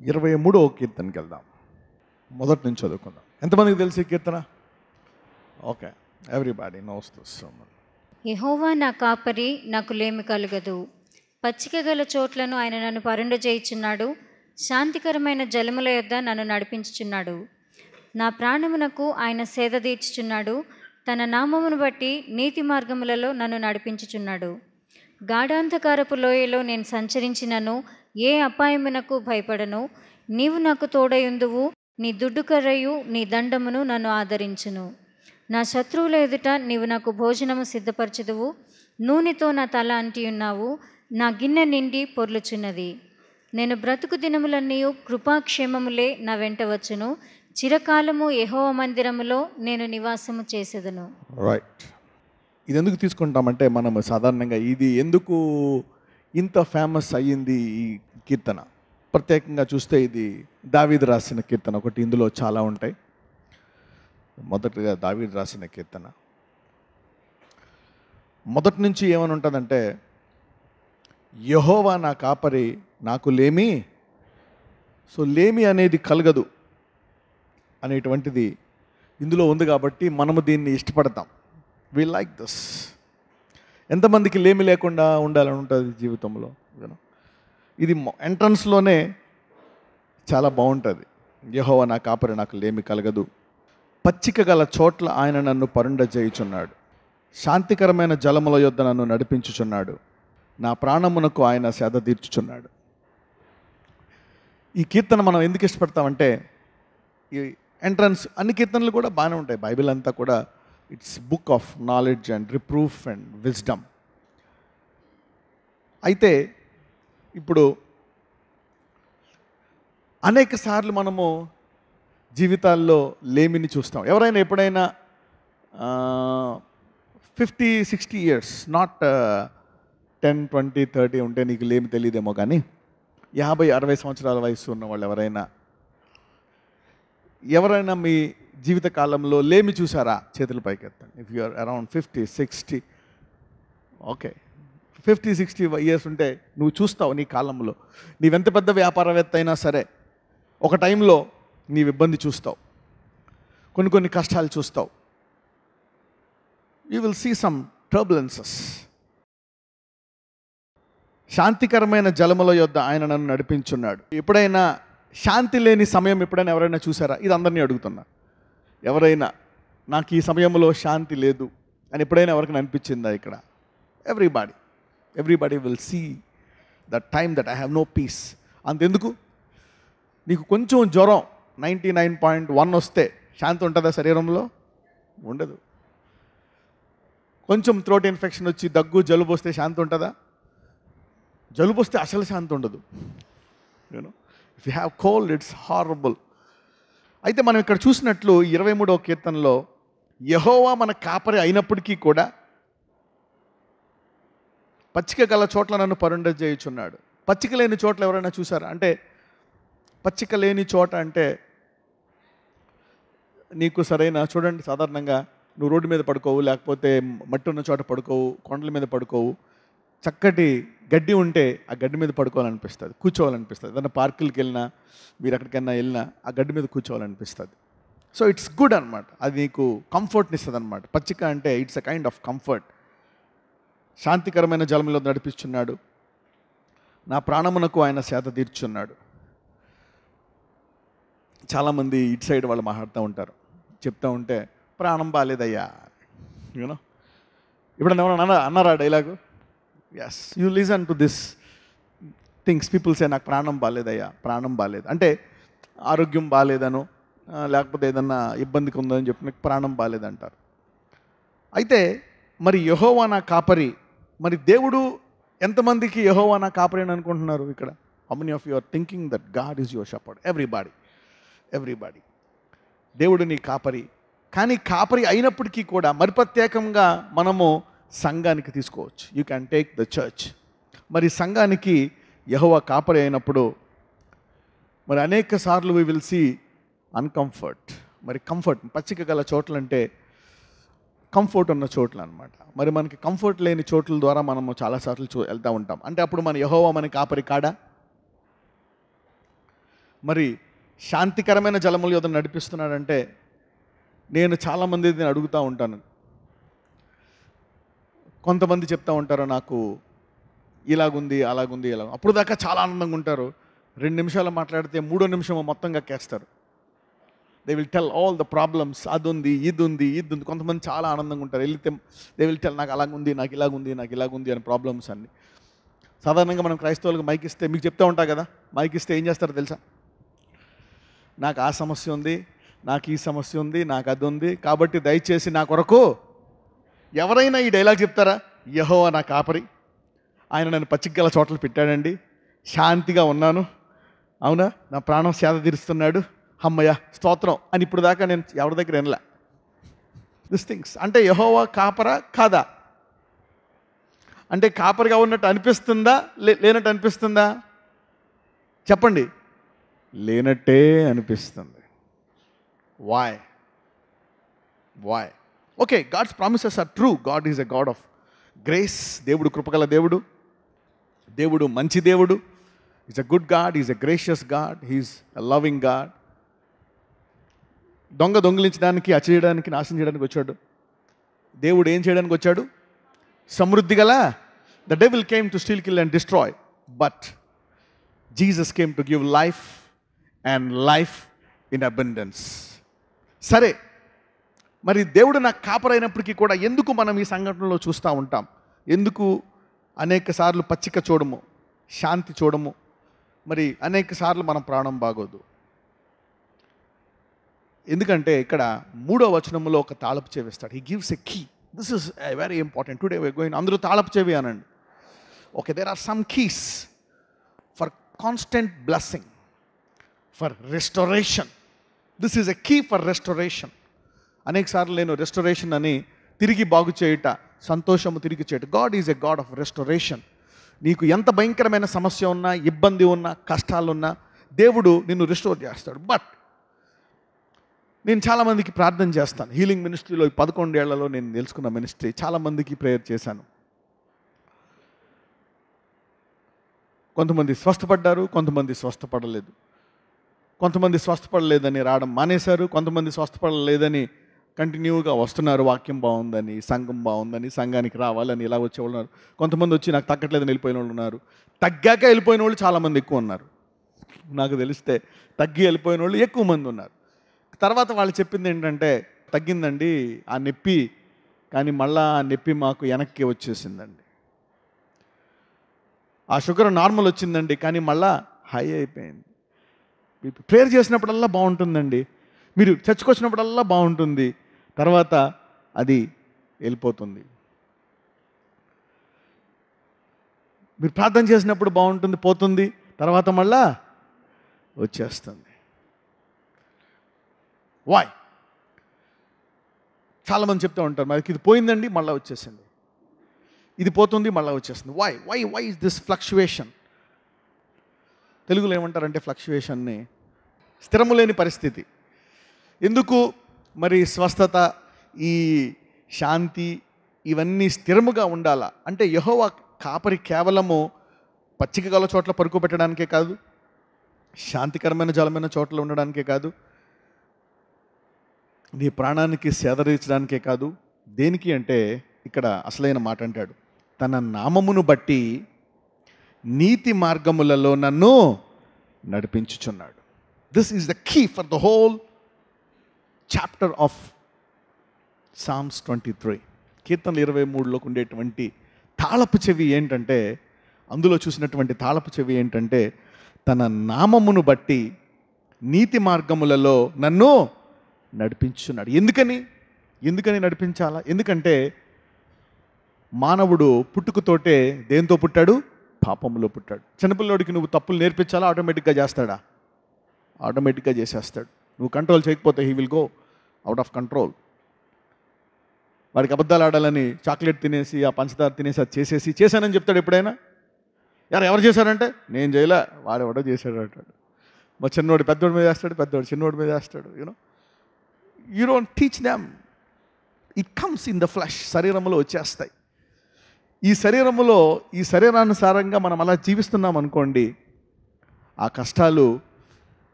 23వ కీర్తనకి వెళ్దాం. మొదటి నుంచి చదువుకుందాం. ఎంతమందికి తెలిసి కీర్తన? Okay, everybody knows this. Jehovah నా కాపరి, నాకు లేమి కలుగదు. పచ్చిక గల చోట్లను ఆయన నన్ను పరుండజేయుచున్నాడు. శాంతికరమైన జలముల యొద్ద నన్ను నడిపించుచున్నాడు. నా ప్రాణమునకు ఆయన సేద తీర్చుచున్నాడు. తన నామమును బట్టి నీతి మార్గములలో నన్ను నడిపించుచున్నాడు. గాఢాంధకారపు లోయలో నేను సంచరించినను ఏ అపాయమునకు భయపడను. నీవు నాకు తోడయుందువు. నీ దుడ్డు కర్రయు నీ దండమును నన్ను ఆదరించును. నా శత్రువుల ఎదుట నీవు నాకు భోజనము సిద్ధపరచుదువు. నూనెతో నా తల అంటియున్నావు. నా గిన్నె నిండి పొర్లుచున్నది. నేను బ్రతుకు దినములన్నీ కృపాక్షేమములే నా వెంట వచ్చును. చిరకాలము యెహోవా మందిరములో నేను నివాసము చేసేదను. రైట్, ఇది ఎందుకు తీసుకుంటామంటే మనము సాధారణంగా ఇది ఎందుకు ఇంత ఫేమస్ అయ్యింది ఈ కీర్తన? ప్రత్యేకంగా చూస్తే ఇది దావీదు రాసిన కీర్తన ఒకటి, ఇందులో చాలా ఉంటాయి. మొదటిగా దావీదు రాసిన కీర్తన మొదటి నుంచి ఏమని ఉంటుందంటే, యెహోవా నా కాపరి, నాకు లేమి. సో లేమి అనేది కలగదు అనేటువంటిది ఇందులో ఉంది కాబట్టి మనము దీన్ని ఇష్టపడతాం. We like this. ఎంతమందికి లేమి లేకుండా ఉండాలని ఉంటుంది జీవితంలో? ఇది ఎంట్రన్స్లోనే చాలా బాగుంటుంది. యెహోవా నా కాపరి, నాకు లేమి కలగదు. పచ్చిక గల చోట్ల ఆయన నన్ను పరుండజేయుచున్నాడు. శాంతికరమైన జలముల యొద్ద నన్ను నడిపించుచున్నాడు. నా ప్రాణమునకు ఆయన సేద తీర్చుచున్నాడు. ఈ కీర్తన మనం ఎందుకు ఇష్టపడతామంటే, ఈ ఎంట్రన్స్ అన్ని కీర్తనలు కూడా బాగానే ఉంటాయి. బైబిల్ అంతా కూడా it's book of knowledge and reproof and wisdom. అయితే ఇప్పుడు అనేక సార్లు మనము జీవితాల్లో లేమిని చూస్తాం. ఎవరైనా ఎప్పుడైనా 50-60 ఇయర్స్, నాట్ 10-20-30 ఉంటే నీకు లేమి తెలియదేమో, కానీ 50-60 సంవత్సరాల వయసు ఉన్న వాళ్ళు ఎవరైనా మీ జీవిత కాలంలో లేమి చూసారా? చేతుల పైకి ఎత్తండి. If you are around 50-60, okay, 50-60 years ఉంటే నువ్వు చూస్తావు నీ కాలంలో. నీవెంత పెద్ద వ్యాపారవేత్త అయినా సరే ఒక టైంలో నీవు ఇబ్బంది చూస్తావు, కొన్ని కష్టాలు చూస్తావు. You will see some turbulences. శాంతికరమైన జలముల యొద్ద ఆయన నన్ను నడిపించున్నాడు. ఎప్పుడైనా శాంతి లేని సమయం ఎప్పుడైనా ఎవరైనా చూసారా? ఇది అందరినీ అడుగుతున్నా. ఎవరైనా నాకు ఈ సమయంలో శాంతి లేదు అని ఎప్పుడైనా ఎవరికైనా అనిపించిందా? ఇక్కడ everybody will see the time that I have no peace. అంతెందుకు, నీకు కొంచెం జ్వరం 99.1 వస్తే శాంతి ఉంటుందా శరీరంలో? ఉండదు. కొంచెం థ్రోట్ ఇన్ఫెక్షన్ వచ్చి దగ్గు జలుబు వస్తే శాంతి ఉంటుందా? జలుబు వస్తే అసలు శాంతి ఉండదు. You know, if you have cold it's horrible. అయితే మనం ఇక్కడ చూసినట్లు 23వ కీర్తనలో యెహోవా మన కాపరి అయినప్పటికీ కూడా పచ్చిక గల చోట్ల నన్ను పరుండజేయుచున్నాడు. పచ్చిక లేని చోట్ల ఎవరైనా చూసారా? అంటే పచ్చిక లేని చోట అంటే నీకు సరైన, చూడండి, సాధారణంగా నువ్వు రోడ్డు మీద పడుకోవు, లేకపోతే మట్టి ఉన్న చోట పడుకోవు, కొండల మీద పడుకోవు. చక్కటి గడ్డి ఉంటే ఆ గడ్డి మీద పడుకోవాలనిపిస్తుంది, కూర్చోవాలనిపిస్తుంది. ఏదైనా పార్కులకి వెళ్ళినా, మీరు ఎక్కడికైనా వెళ్ళినా ఆ గడ్డి మీద కూర్చోవాలనిపిస్తుంది. సో ఇట్స్ గుడ్ అనమాట. అది నీకు కంఫర్ట్ని ఇస్తుంది అనమాట. పచ్చిక అంటే it's a kind of comfort. శాంతికరమైన జలములో నడిపిస్తున్నాడు. నా ప్రాణమునకు ఆయన సేద తీర్చున్నాడు. చాలామంది ఇటు సైడ్ వాళ్ళు మాట్లాడుతూ ఉంటారు, చెప్తూ ఉంటే ప్రాణం బాగాలేదయ్యా. యూనో, ఇప్పుడు ఎవరైనా అన్నారా dialogue? Yes, you listen to this things. People say నాకు ప్రాణం బాగాలేదయ్యా, ప్రాణం బాగాలేదు అంటే ఆరోగ్యం బాగాలేదనో, లేకపోతే ఏదన్నా ఇబ్బందికి ఉందని చెప్పి నాకు ప్రాణం బాగాలేదంటారు. అయితే మరి యెహోవా నా కాపరి, మరి దేవుడు ఎంతమందికి యెహోవా నా కాపరి అని అనుకుంటున్నారు ఇక్కడ? How many of you are thinking that God is your shepherd? Everybody. దేవుడు నీ కాపరి. కానీ కాపరి అయినప్పటికీ కూడా మరి ప్రత్యేకంగా మనము సంఘానికి తీసుకోవచ్చు. You can take the church. మరి సంఘానికి యెహోవా కాపరి అయినప్పుడు మరి అనేక సార్లు వి విల్ సీ అన్కంఫర్ట్. మరి కంఫర్ట్, పచ్చిక గల చోట్ల అంటే కంఫర్ట్ ఉన్న చోట్ల అనమాట. మరి మనకి కంఫర్ట్ లేని చోట్ల ద్వారా మనము చాలాసార్లు వెళ్తూ ఉంటాం. అంటే అప్పుడు మన యెహోవా మన కాపరి కాడా? మరి శాంతికరమైన జలముల యొద్ద నడిపిస్తున్నాడంటే నేను చాలామంది అడుగుతూ ఉంటాను. కొంతమంది చెప్తూ ఉంటారు, నాకు ఇలాగుంది అలాగుంది ఇలా. అప్పుడు దాకా చాలా ఆనందంగా ఉంటారు. 2 నిమిషాలు మాట్లాడితే 3వ నిమిషం మొత్తంగా కేస్తారు. They will tell all the problems, అది ఉంది ఇది ఉంది ఇది ఉంది. కొంతమంది చాలా ఆనందంగా ఉంటారు. వెళ్తే దే విల్ టెల్ నాకు అలాగుంది నాకు ఇలాగుంది అని ప్రాబ్లమ్స్ అన్ని. సాధారణంగా మనం క్రైస్తవులకు మైక్ ఇస్తే మీకు చెప్తూ ఉంటా కదా, మైక్ ఇస్తే ఏం చేస్తారో తెలుసా? నాకు ఆ సమస్య ఉంది, నాకు ఈ సమస్య ఉంది, నాకు అది ఉంది, కాబట్టి దయచేసి నా కొరకు. ఎవరైనా ఈ డైలాగ్ చెప్తారా? యెహోవా నా కాపరి, ఆయన నన్ను పచ్చికగల చోట్ల పెట్టాడండి, శాంతిగా ఉన్నాను, అవునా, నా ప్రాణం సేద తీరుస్తున్నాడు, అమ్మయ్య స్తోత్రం అని ఇప్పుడు దాకా నేను ఎవరి దగ్గర వినలే. దిస్ థింగ్స్ అంటే యెహోవా కాపరా కాదా? అంటే కాపరిగా ఉన్నట్టు అనిపిస్తుందా, లేనట్టు అనిపిస్తుందా? చెప్పండి. లేనట్టే అనిపిస్తుంది. Why? Okay, God's promises are true. God is a God of grace. దేవుడు కృపగల దేవుడు, దేవుడు మంచి దేవుడు. Is a good God, is a gracious God, he's a loving God. దొంగిలించడానికి, అచేయడానికి, నాశనం చేయడానికి వచ్చాడు. దేవుడు ఏం చేయడానికి వచ్చాడు? సమృద్ధి గల. The devil came to steal, kill and destroy, but Jesus came to give life and life in abundance. సరే, మరి దేవుడు నాకు కాపరైనప్పటికీ కూడా ఎందుకు మనం ఈ సంఘటనలో చూస్తూ ఉంటాం? ఎందుకు అనేక సార్లు పచ్చిక చూడము, శాంతి చూడము, మరి అనేక సార్లు మనం ప్రాణం బాగోదు? ఎందుకంటే ఇక్కడ 3వ వచనంలో ఒక తాళపు చెవి ఇస్తాడు. He gives a key. This is very important. Today we are going, అందరూ తాళపు చెవి అనండి. Okay, there are some keys for constant blessing, for restoration. This is a key for restoration. అనేక సార్లు నేను రెస్టోరేషన్ అని తిరిగి బాగు చేయుట, సంతోషము తిరిగి చేయుట. God is a God of restoration. నీకు ఎంత భయంకరమైన సమస్య ఉన్నా, ఇబ్బంది ఉన్నా, కష్టాలున్నా దేవుడు నిన్ను రెస్టోర్ చేస్తాడు. బట్ నేను చాలామందికి ప్రార్థన చేస్తాను. హీలింగ్ మినిస్ట్రీలో 11 ఏళ్లలో నేను తెలుసుకున్న మినిస్ట్రీ, చాలామందికి ప్రేయర్ చేశాను. కొంతమంది స్వస్థపడ్డారు, కొంతమంది స్వస్థపడలేదు. కొంతమంది స్వస్థపడలేదని రావడం మానేశారు, కొంతమంది స్వస్థపడలేదని కంటిన్యూగా వస్తున్నారు. వాక్యం బాగుందని, సంఘం బాగుందని, సంఘానికి రావాలని ఇలా వచ్చేవాళ్ళు ఉన్నారు. కొంతమంది వచ్చి నాకు తగ్గట్లేదని వెళ్ళిపోయిన వాళ్ళు ఉన్నారు. తగ్గాక వెళ్ళిపోయిన వాళ్ళు చాలామంది ఎక్కువ ఉన్నారు. నాకు తెలిస్తే తగ్గి వెళ్ళిపోయిన వాళ్ళు ఎక్కువ మంది ఉన్నారు. తర్వాత వాళ్ళు చెప్పింది ఏంటంటే, తగ్గిందండి ఆ నొప్పి, కానీ మళ్ళా ఆ నొప్పి మాకు వెనక్కి వచ్చేసిందండి. ఆ షుగర్ నార్మల్ వచ్చిందండి, కానీ మళ్ళా హై అయిపోయింది. ప్రేయర్ చేసినప్పుడల్లా బాగుంటుందండి, మీరు చర్చ్కి వచ్చినప్పుడల్లా బాగుంటుంది, తర్వాత అది వెళ్ళిపోతుంది. మీరు ప్రార్థన చేసినప్పుడు బాగుంటుంది, పోతుంది, తర్వాత మళ్ళా వచ్చేస్తుంది. వై? చాలామంది చెప్తూ ఉంటారు, మనకి ఇది పోయిందండి మళ్ళీ వచ్చేసింది, ఇది పోతుంది మళ్ళీ వచ్చేస్తుంది. Why is this fluctuation? తెలుగులో ఏమంటారంటే ఫ్లక్చువేషన్ని స్థిరము లేని పరిస్థితి. ఎందుకు మరి స్వస్థత, ఈ శాంతి ఇవన్నీ స్థిరముగా ఉండాలా అంటే యెహోవా కాపరి కేవలము పచ్చిక గల చోట్ల పరుకోబెట్టడానికే కాదు, శాంతికరమైన జలమైన చోట్ల ఉండడానికే కాదు, నీ ప్రాణానికి సేదరీర్చడానికే కాదు. దేనికి అంటే ఇక్కడ అసలైన మాట అంటాడు, తన నామమును బట్టి నీతి మార్గములలో నన్ను నడిపించుచున్నాడు. This is the key for the whole chapter of Psalms 23. కీర్తనలు 23లోకి ఉండేటువంటి తాళపు చెవి ఏంటంటే, అందులో చూసినటువంటి తాళపు చెవి ఏంటంటే, తన నామమును బట్టి నీతి మార్గములలో నన్ను నడిపించున్నాడు. ఎందుకని నడిపించాలా? ఎందుకంటే మానవుడు పుట్టుకతోటే దేంతో పుట్టాడు? పాపములో పుట్టాడు. చిన్నపిల్లోడికి నువ్వు తప్పులు నేర్పించాలా? ఆటోమేటిక్గా చేస్తాడా? ఆటోమేటిక్గా చేసేస్తాడు. నువ్వు కంట్రోల్ చేయకపోతే he will go out of control. వాడికి అబద్ధాలు ఆడాలని చాక్లెట్ తినేసి, ఆ పంచదార తినేసి, అది చేశానని చెప్తాడు ఎప్పుడైనా. ఎవరు చేశారంటే నేను చేయలే, వాడెవడో చేశాడు అంటాడు. మా చిన్నోడు పెద్దోడి మీద వేస్తాడు, పెద్దోడు చిన్నోడి మీద వేస్తాడు. You don't teach them. It comes in the flesh. శరీరంలో వచ్చేస్తాయి. ఈ శరీరానుసారంగా మనం అలా జీవిస్తున్నాం అనుకోండి, ఆ కష్టాలు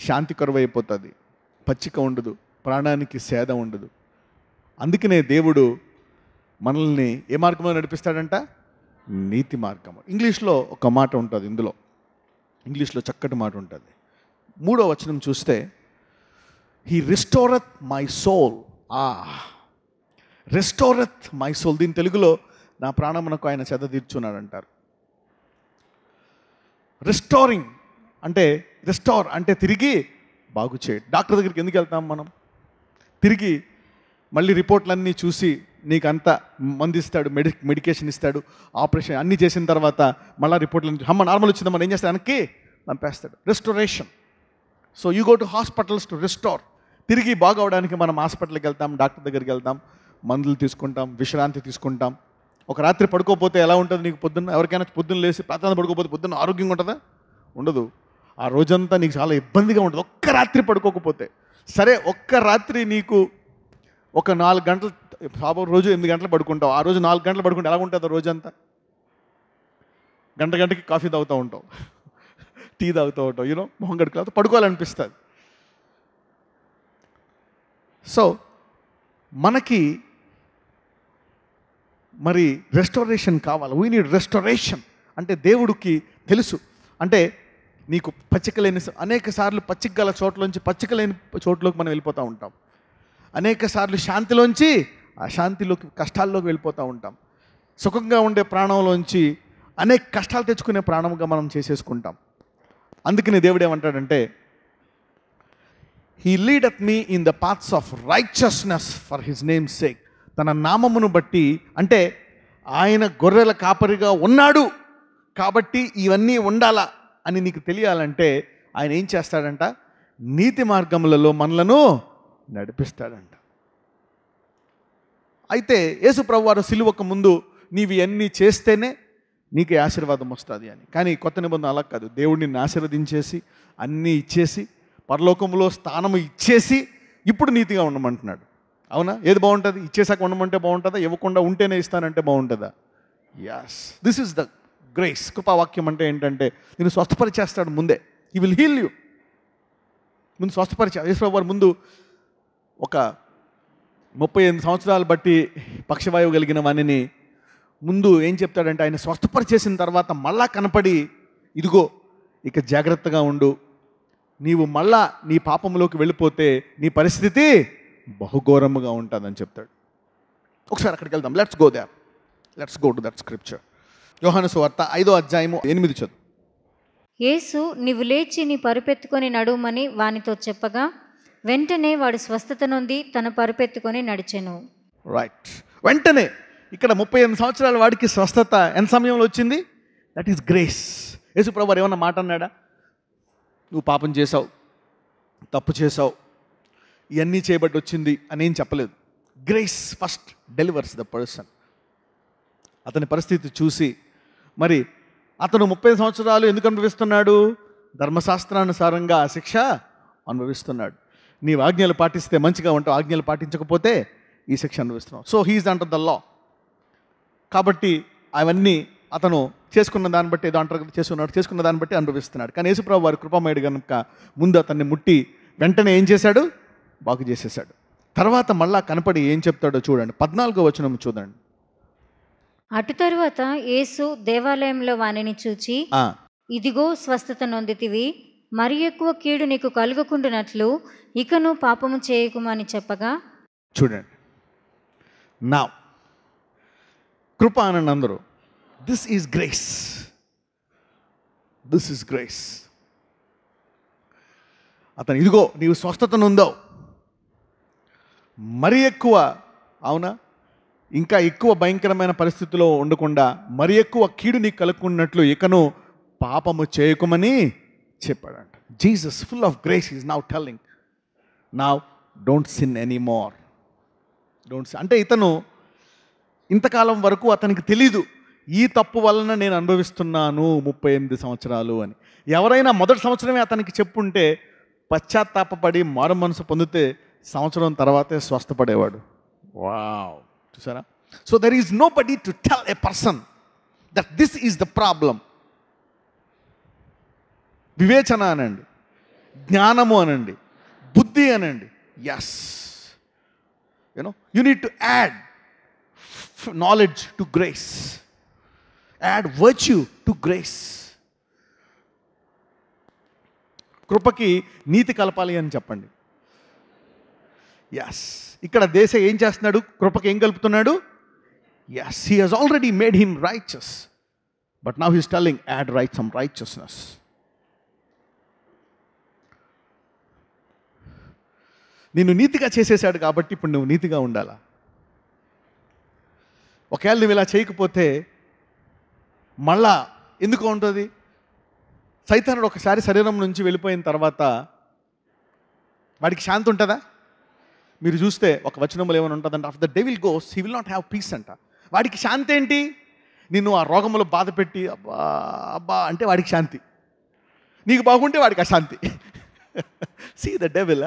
శాంతి కరువైపోతుంది, పచ్చిక ఉండదు, ప్రాణానికి సేద ఉండదు. అందుకనే దేవుడు మనల్ని ఏ మార్గంలో నడిపిస్తాడంట? నీతి మార్గము. ఇంగ్లీష్లో ఒక మాట ఉంటుంది, ఇంగ్లీష్లో చక్కటి మాట ఉంటుంది. 3వ వచనం చూస్తే, he restoreth my soul. Restoreth my soul, దీని తెలుగులో నా ప్రాణమునకు ఆయన చెద తీర్చున్నాడు అంటారు. రిస్టోరింగ్ అంటే, రిస్టోర్ అంటే తిరిగి బాగు చేయడం. డాక్టర్ దగ్గరికి ఎందుకు వెళ్తాం మనం? తిరిగి మళ్ళీ రిపోర్ట్లన్నీ చూసి నీకు అంతా మందు ఇస్తాడు, మెడికేషన్ ఇస్తాడు, ఆపరేషన్ అన్నీ చేసిన తర్వాత మళ్ళీ రిపోర్ట్లన్నీ అమ్మ నార్మల్ వచ్చిందా మనం ఏం చేస్తాడు? వెనక్కి పంపేస్తాడు. Restoration. So you go to hospitals to restore. తిరిగి బాగవడానికి మనం హాస్పిటల్కి వెళ్తాం, డాక్టర్ దగ్గరికి వెళ్తాం, మందులు తీసుకుంటాం, విశ్రాంతి తీసుకుంటాం. ఒక రాత్రి పడుకోకపోతే ఎలా ఉంటుంది నీకు? పొద్దున్న ఎవరికైనా పొద్దున్న లేచి ప్రార్థన పడుకోకపోతే పొద్దున్న ఆరోగ్యంగా ఉంటుందా? ఉండదు. ఆ రోజంతా నీకు చాలా ఇబ్బందిగా ఉంటుంది ఒక్క రాత్రి పడుకోకపోతే. సరే, ఒక్క రాత్రి నీకు ఒక 4 గంటలు, రోజు 8 గంటలు పడుకుంటావు, ఆ రోజు 4 గంటలు పడుకుంటే ఎలా ఉంటుంది రోజంతా? గంటకి కాఫీ తాగుతూ ఉంటావు, టీ తాగుతూ ఉంటావు, మొహం గడుకులతో పడుకోవాలనిపిస్తుంది. సో మనకి మరి రెస్టోరేషన్ కావాలి. We need restoration. అంటే దేవుడికి తెలుసు. అంటే నీకు పచ్చిక లేని అనేక సార్లు పచ్చిక గల చోట్లోంచి పచ్చిక లేని చోట్లోకి మనం వెళ్ళిపోతూ ఉంటాం. అనేక సార్లు శాంతిలోంచి అశాంతిలోకి, కష్టాల్లోకి వెళ్ళిపోతూ ఉంటాం. సుఖంగా ఉండే ప్రాణంలోంచి అనేక కష్టాలు తెచ్చుకునే ప్రాణంగా మనం చేసేసుకుంటాం. అందుకని దేవుడు ఏమంటాడంటే, he leadeth me in the paths of righteousness for his name's sake. తన నామమును బట్టి, అంటే ఆయన గొర్రెల కాపరిగా ఉన్నాడు కాబట్టి ఇవన్నీ ఉండాలా అని నీకు తెలియాలంటే ఆయన ఏం చేస్తాడంట? నీతి మార్గములలో మనలను నడిపిస్తాడంట. అయితే యేసు ప్రభువారు సిలువకు ముందు నీవు ఇవన్నీ చేస్తేనే నీకు ఆశీర్వాదం వస్తుంది అని. కానీ కొత్త నిబంధన అలా కాదు. దేవుడు నిన్ను ఆశీర్వదించేసి అన్నీ ఇచ్చేసి పరలోకంలో స్థానము ఇచ్చేసి ఇప్పుడు నీతిగా ఉండమంటున్నాడు. అవునా? ఏది బాగుంటుంది? ఇచ్చేసాక ఉండమంటే బాగుంటుందా? ఇవ్వకుండా ఉంటేనే ఇస్తానంటే బాగుంటుందా? Yes, this is the grace. కృపావాక్యం అంటే ఏంటంటే నేను స్వస్థపరిచేస్తాడు ముందే. He will heal you. ముందు స్వస్థపరిచే యేసు ప్రభువారు ముందు ఒక 38 సంవత్సరాలు బట్టి పక్షవాయువు కలిగిన వాణిని ముందు ఏం చెప్తాడంటే, ఆయన స్వస్థపరిచేసిన తర్వాత మళ్ళా కనపడి, ఇదిగో ఇక జాగ్రత్తగా ఉండు, నీవు మళ్ళా నీ పాపంలోకి వెళ్ళిపోతే నీ పరిస్థితి బహుఘోరముగా ఉంటుందని చెప్తాడు. ఒకసారి అక్కడికి వెళ్దాం. Let's go to that scripture. యోహాను సువార్త 5వ అధ్యాయము 8 చదువు. యేసు, నీవు లేచి నీ పరుపెత్తుకొని నడుమని వానితో చెప్పగా వెంటనే వాడు స్వస్థత నొంది తన పరుపెత్తుకొని నడిచెను. రైట్. వెంటనే ఇక్కడ 38 సంవత్సరాల వాడికి స్వస్థత ఎంత సమయంలో వచ్చింది? That is grace. యేసు ప్రభువారు ఏమన్నా మాట అన్నాడా? నువ్వు పాపం చేసావు, తప్పు చేసావు, ఇవన్నీ చేయబట్టి వచ్చింది అని ఏం చెప్పలేదు. Grace first delivers the person. అతని పరిస్థితి చూసి, మరి అతను 30 సంవత్సరాలు ఎందుకు అనుభవిస్తున్నాడు? ధర్మశాస్త్రానుసారంగా ఆ శిక్ష అనుభవిస్తున్నాడు. నీవు ఆజ్ఞలు పాటిస్తే మంచిగా ఉంటావు, ఆజ్ఞలు పాటించకపోతే ఈ శిక్ష అనుభవిస్తున్నావు. So he's under the law. కాబట్టి అవన్నీ అతను చేసుకున్న దాన్ని బట్టి, ఏదో అంటారు చేసుకున్న దాన్ని బట్టి అనుభవిస్తున్నాడు. కానీ యేసుప్రభు వారి కృపామయుడు కనుక ముందు అతన్ని ముట్టి వెంటనే ఏం చేశాడు? బాగు చేసేసాడు. తర్వాత మళ్ళా కనపడి ఏం చెప్తాడో చూడండి. 14వ వచనం చూడండి. అటు తరువాత యేసు దేవాలయంలో వానిని చూచి, ఇదిగో స్వస్థత నొందితివి, మరి ఎక్కువ కీడు నీకు కలుగకుండునట్లు ఇకను పాపము చేయకుమని చెప్పగా. చూడండి, నా కృప అనండి అందరూ. This is grace. This is grace. అతను ఇదిగో నీవు స్వస్థత నొందావు, మరి ఎక్కువ, అవునా, ఇంకా ఎక్కువ భయంకరమైన పరిస్థితిలో ఉండకుండా మరి ఎక్కువ కీడు నీకు కలుగుకున్నట్లు ఇకను పాపము చేయకుమని చెప్పాడంట. Jesus full of grace is now telling, now don't sin any more. అంటే ఇతను ఇంతకాలం వరకు అతనికి తెలీదు ఈ తప్పు వలన నేను అనుభవిస్తున్నాను 38 సంవత్సరాలు అని. ఎవరైనా మొదటి సంవత్సరమే అతనికి చెప్పుంటే పశ్చాత్తాపపడి మారు మనసు పొందితే సంవత్సరం తర్వాతే స్వస్థపడేవాడు. వావ్, చూసారా? So there is nobody to tell a person that this is the problem. వివేచన అనండి. జ్ఞానము అనండి, బుద్ధి అనండి. Yes, you need to add knowledge to grace, add virtue to grace. కృపకి నీతి కలపాలి అని చెప్పండి. ఎస్, ఇక్కడ దేశ ఏం చేస్తున్నాడు? కృపకి ఏం కలుపుతున్నాడు? Yes, he has already made him righteous, but now he's telling add some righteousness. నిన్ను నీతిగా చేసేసాడు కాబట్టి ఇప్పుడు నువ్వు నీతిగా ఉండాలా. ఒకవేళ నువ్వు ఇలా చేయకపోతే మళ్ళా ఎందుకు ఉంటుంది? సైతానుడు ఒకసారి శరీరం నుంచి వెళ్ళిపోయిన తర్వాత వాడికి శాంతి ఉంటుందా? మీరు చూస్తే ఒక వచనంలో ఏమైనా ఉంటుందంటే, after the devil goes he will not have piece అంట. వాడికి శాంతి ఏంటి? నిన్ను ఆ రోగంలో బాధ పెట్టి అబ్బా అబ్బా అంటే వాడికి శాంతి, నీకు బాగుంటే వాడికి అశాంతి. See the devil,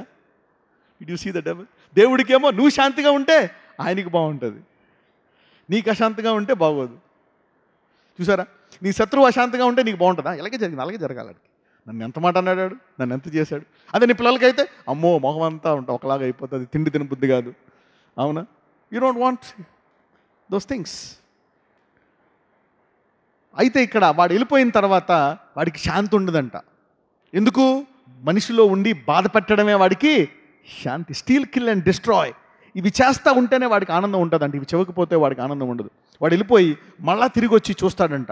did you see the devil? దేవుడికేమో నువ్వు శాంతిగా ఉంటే ఆయనకి బాగుంటుంది, నీకు అశాంతిగా ఉంటే బాగోదు. చూసారా? నీ శత్రువు అశాంతిగా ఉంటే నీకు బాగుంటుందా? ఇలాగే జరిగింది, అలాగే జరగాలి. నన్ను ఎంత మాట అన్నాడు, నన్ను ఎంత చేశాడు. అదే నీ పిల్లలకైతే అమ్మో మొహం అంతా ఉంటా ఒకలాగా అయిపోతుంది, తిండి తిన బుద్ధి కాదు. అవునా? You don't want those things. అయితే ఇక్కడ వాడు వెళ్ళిపోయిన తర్వాత వాడికి శాంతి ఉండదంట. ఎందుకు? మనిషిలో ఉండి బాధ పెట్టడమే వాడికి శాంతి. స్టీల్, కిల్ అండ్ డిస్ట్రాయ్, ఇవి చేస్తూ ఉంటేనే వాడికి ఆనందం ఉంటుందంట. ఇవి చెవకపోతే వాడికి ఆనందం ఉండదు. వాడు వెళ్ళిపోయి మళ్ళా తిరిగి వచ్చి చూస్తాడంట,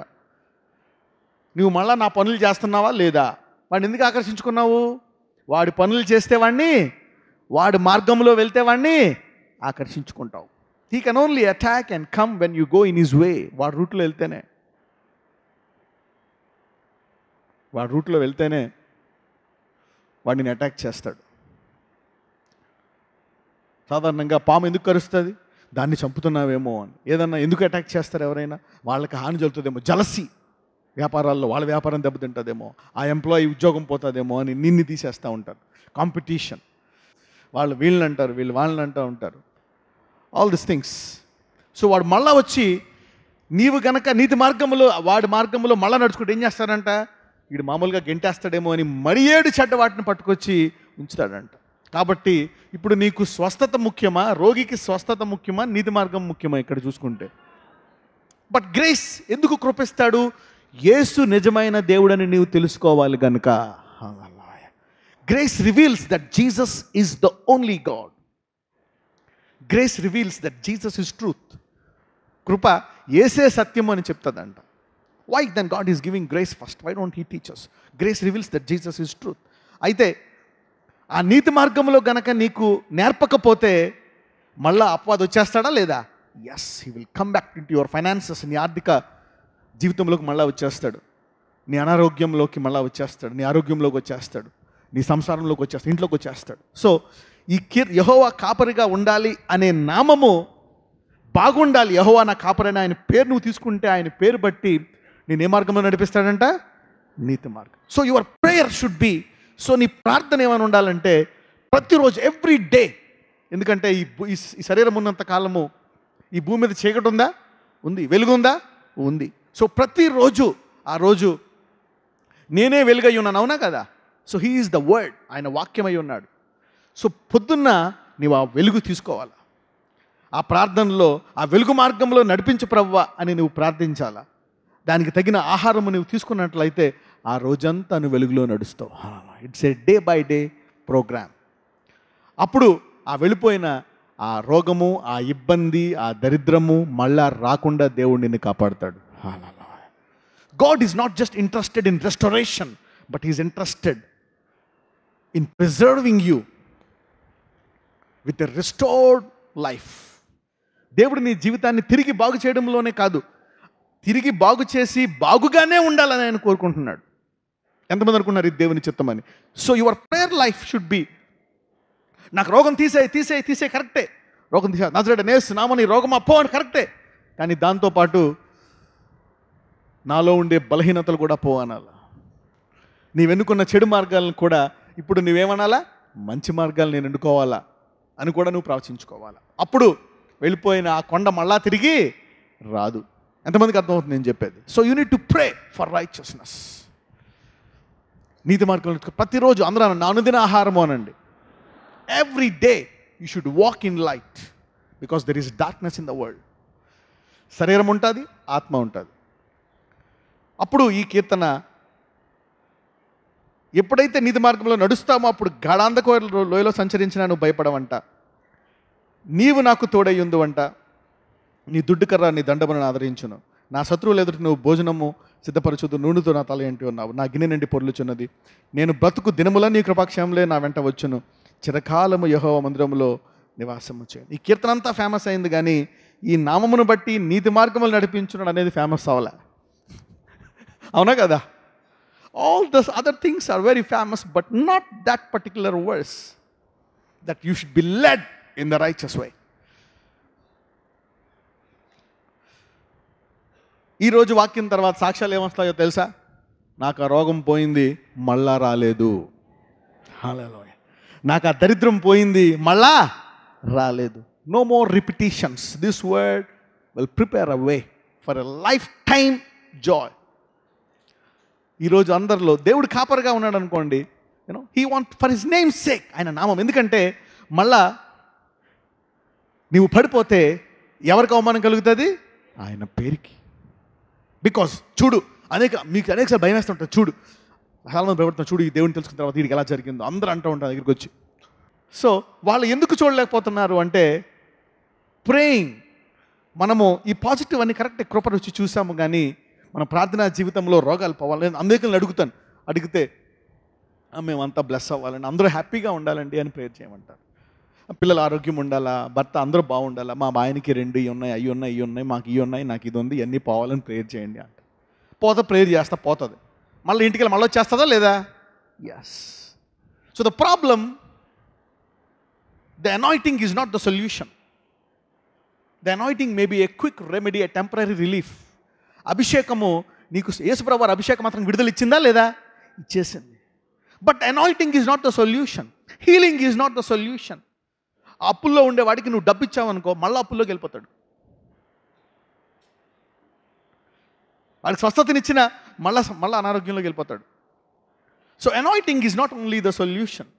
నువ్వు మళ్ళా నా పనులు చేస్తున్నావా లేదా? వాడిని ఎందుకు ఆకర్షించుకున్నావు? వాడి పనులు చేస్తే వాడిని, వాడి మార్గంలో వెళ్తే వాడిని ఆకర్షించుకుంటావు. He can only attack and come when you go in his way. వాడి రూట్లో వెళ్తేనే, వాడి రూట్లో వెళ్తేనే వాడిని అటాక్ చేస్తాడు. సాధారణంగా పాము ఎందుకు కరుస్తుంది? దాన్ని చంపుతున్నావేమో అని. ఏదన్నా ఎందుకు అటాక్ చేస్తారు ఎవరైనా? వాళ్ళకి హాని జరుగుతుందేమో, జలసి, వ్యాపారాల్లో వాళ్ళ వ్యాపారం దెబ్బతింటుందేమో, ఆ ఎంప్లాయీ ఉద్యోగం పోతుందేమో అని నిన్ను తీసేస్తూ ఉంటారు. కాంపిటీషన్, వాళ్ళు వీళ్ళని అంటారు, వీళ్ళు వాళ్ళని అంటూ ఉంటారు. All this things. సో వాడు మళ్ళా వచ్చి నీవు గనక నీతి మార్గంలో వాడి మార్గంలో మళ్ళీ నడుచుకుంటే ఏం చేస్తారంట? వీడు మామూలుగా గెంటేస్తాడేమో అని మరి 7 చెడ్డ వాటిని పట్టుకొచ్చి ఉంచుతాడంట. కాబట్టి ఇప్పుడు నీకు స్వస్థత ముఖ్యమా, రోగికి స్వస్థత ముఖ్యమా, నీతి మార్గం ముఖ్యమా? ఇక్కడ చూసుకుంటే బట్ గ్రేస్ ఎందుకు కృపిస్తాడు? యేసు నిజమైన దేవుడని నీవు తెలుసుకోవాలి గనుక. Grace reveals that Jesus is the only God. Grace reveals that Jesus is truth. కృప యేసే సత్యం అని చెప్తుందంట. Why then God is giving grace first? Why don't he teach us? Grace reveals that Jesus is truth. అయితే ఆ నీతి మార్గంలో గనక నీకు నేర్పకపోతే మళ్ళా అపవాది వచ్చేస్తాడా లేదా? Yes, he will come back in to your finances. నీ ఆర్థిక జీవితంలోకి మళ్ళీ వచ్చేస్తాడు, నీ అనారోగ్యంలోకి మళ్ళీ వచ్చేస్తాడు, నీ ఆరోగ్యంలోకి వచ్చేస్తాడు, నీ సంసారంలోకి వచ్చేస్తాడు, ఇంట్లోకి వచ్చేస్తాడు. సో ఈ యెహోవా కాపరిగా ఉండాలి అనే నామము బాగుండాలి. యెహోవా నా కాపరైన ఆయన పేరు నువ్వు తీసుకుంటే ఆయన పేరు బట్టి నేను ఏ మార్గంలో నడిపిస్తాడంట? నీతి మార్గం. So your prayer should be, so నీ ప్రార్థన ఏమైనా ఉండాలంటే ప్రతిరోజు, ఎవ్రీ డే. ఎందుకంటే ఈ శరీరం ఉన్నంత కాలము ఈ భూమి మీద చీకటి ఉందా? ఉంది. వెలుగుందా? ఉంది. సో ప్రతిరోజు ఆ రోజు నేనే వెలుగై ఉన్నాను, అవునా కదా? So he is the word, ఆయన వాక్యమై ఉన్నాడు. సో పొద్దున్న నీవు ఆ వెలుగు తీసుకోవాలా, ఆ ప్రార్థనలో ఆ వెలుగు మార్గంలో నడిపించు ప్రభువా అని నువ్వు ప్రార్థించాలా. దానికి తగిన ఆహారము నువ్వు తీసుకున్నట్లయితే ఆ రోజంతా నువ్వు వెలుగులో నడుస్తావు. It's a day by day program. అప్పుడు ఆ వెళ్ళిపోయిన ఆ రోగము, ఆ ఇబ్బంది, ఆ దరిద్రము మళ్ళా రాకుండా దేవుడు నిన్ను కాపాడుతాడు. God is not just interested in restoration, but is interested in preserving you with a restored life. దేవుడు నీ జీవితాన్ని తిరిగి బాగు చేయడంలోనే కాదు, తిరిగి బాగు చేసి బాగుగానే ఉండాలని ఆయన కోరుకుంటున్నాడు. ఎంతమంది అనుకున్నారు ఇది దేవుని చిత్తమని? So your prayer life should be, నాకు రోగం తీసే కరెక్టే, రోగం తీసే నజరేయుడైన యేసు నామమున రోగం అప్పో అని కరెక్టే. కానీ దాంతోపాటు నాలో ఉండే బలహీనతలు కూడా పో అనాలా. నీవెన్నుకున్న చెడు మార్గాలను కూడా ఇప్పుడు నువ్వేమనాలా? మంచి మార్గాలు నేను ఎన్నుకోవాలా అని కూడా నువ్వు ప్రవచించుకోవాలా. అప్పుడు వెళ్ళిపోయిన ఆ కొండ మళ్ళా తిరిగి రాదు. ఎంతమందికి అర్థమవుతుంది నేను చెప్పేది? So you need to pray for righteousness. నీతి మార్గంలో ప్రతిరోజు అందరూ నా అనుదిన ఆహారము అనండి. Every day you should walk in light because there is darkness in the world. శరీరం ఉంటుంది, ఆత్మ ఉంటుంది. అప్పుడు ఈ కీర్తన ఎప్పుడైతే నీతి మార్గంలో నడుస్తామో అప్పుడు గాఢాంధక లోయలో సంచరించినా నువ్వు భయపడవంట, నీవు నాకు తోడయ్యుందు అంట, నీ దుడ్డుకర్ర నీ దండమును ఆదరించును, నా శత్రువులు ఎదుటి నువ్వు భోజనము సిద్ధపరచుదు, నూనెతో నా తల ఎంటి ఉన్నావు, నా గిన్నె నిండి పొర్లుచున్నది, నేను బ్రతుకు దినముల నీ కృపాక్షేమంలే నా వెంట వచ్చును, చిరకాలము యెహోవా మందిరములో నివాసము చేయను. ఈ కీర్తన అంతా ఫేమస్ అయింది, కానీ ఈ నామమును బట్టి నీతి మార్గములు నడిపించున్నాడు అనేది ఫేమస్ అవ్వలే. అవునా కదా? All those other things are very famous, but not that particular verse, that you should be led in the righteous way. ఈరోజు వాక్యం తర్వాత సాక్ష్యాలు ఏమొస్తాయో తెలుసా? నాకు ఆ రోగం పోయింది, మళ్ళా రాలేదు. హల్లెలూయా. నాకు ఆ దరిద్రం పోయింది, మళ్ళా రాలేదు. No more repetitions. This word will prepare a way for a lifetime joy. ఈరోజు అందరిలో దేవుడు కాపరిగా ఉన్నాడు అనుకోండి, he want for his name sake, ఆయన నామం. ఎందుకంటే మళ్ళా నీవు పడిపోతే ఎవరికి అవమానం కలుగుతుంది? ఆయన పేరుకి. బికాజ్ చూడు, మీకు అనేకసార్లు భయం వేస్తుంటారు. చూడు, చాలామంది భయపడుతున్నారు, చూడు ఈ దేవుని తెలుసుకున్న తర్వాత వీడికి ఎలా జరిగిందో అందరూ అంటూ ఉంటారు దగ్గరికి వచ్చి. సో వాళ్ళు ఎందుకు చూడలేకపోతున్నారు అంటే ప్రేయింగ్. మనము ఈ పాజిటివ్ అన్ని కరెక్ట్ కృప రుచి చూసాము, కానీ మన ప్రార్థనా జీవితంలో రోగాలు పోవాలి. నేను అందరికీ అడుగుతాను, అడిగితే మేమంతా బ్లెస్ అవ్వాలండి, అందరూ హ్యాపీగా ఉండాలండి అని ప్రేయర్ చేయమంటారు. పిల్లల ఆరోగ్యం ఉండాలా, భర్త అందరూ బాగుండాలా, మా ఆయనకి 2 ఇవి ఉన్నాయి, అవి ఉన్నాయి, ఇవి ఉన్నాయి, మాకు ఇవి ఉన్నాయి, నాకు ఇది ఉంది, ఇవన్నీ పోవాలని ప్రేయర్ చేయండి అంట. ప్రేయర్ చేస్తా పోతుంది, మళ్ళీ ఇంటికి వెళ్ళి మళ్ళీ వచ్చేస్తుందా లేదా? Yes. So the problem, the anointing is not the solution. The anointing may be a quick remedy, a temporary relief. అభిషేకము నీకు యేసుప్రభు వారి అభిషేకం మాత్రం విడుదల ఇచ్చిందా లేదా? ఇచ్చేసింది. But anointing is not the solution. Healing is not the solution. అప్పుల్లో ఉండేవాడికి నువ్వు డబ్బు ఇచ్చావనుకో, మళ్ళీ అప్పుల్లోకి వెళ్ళిపోతాడు. వాడికి స్వస్థతనిచ్చిన మళ్ళీ అనారోగ్యంలోకి వెళ్ళిపోతాడు. So anointing is not only the solution.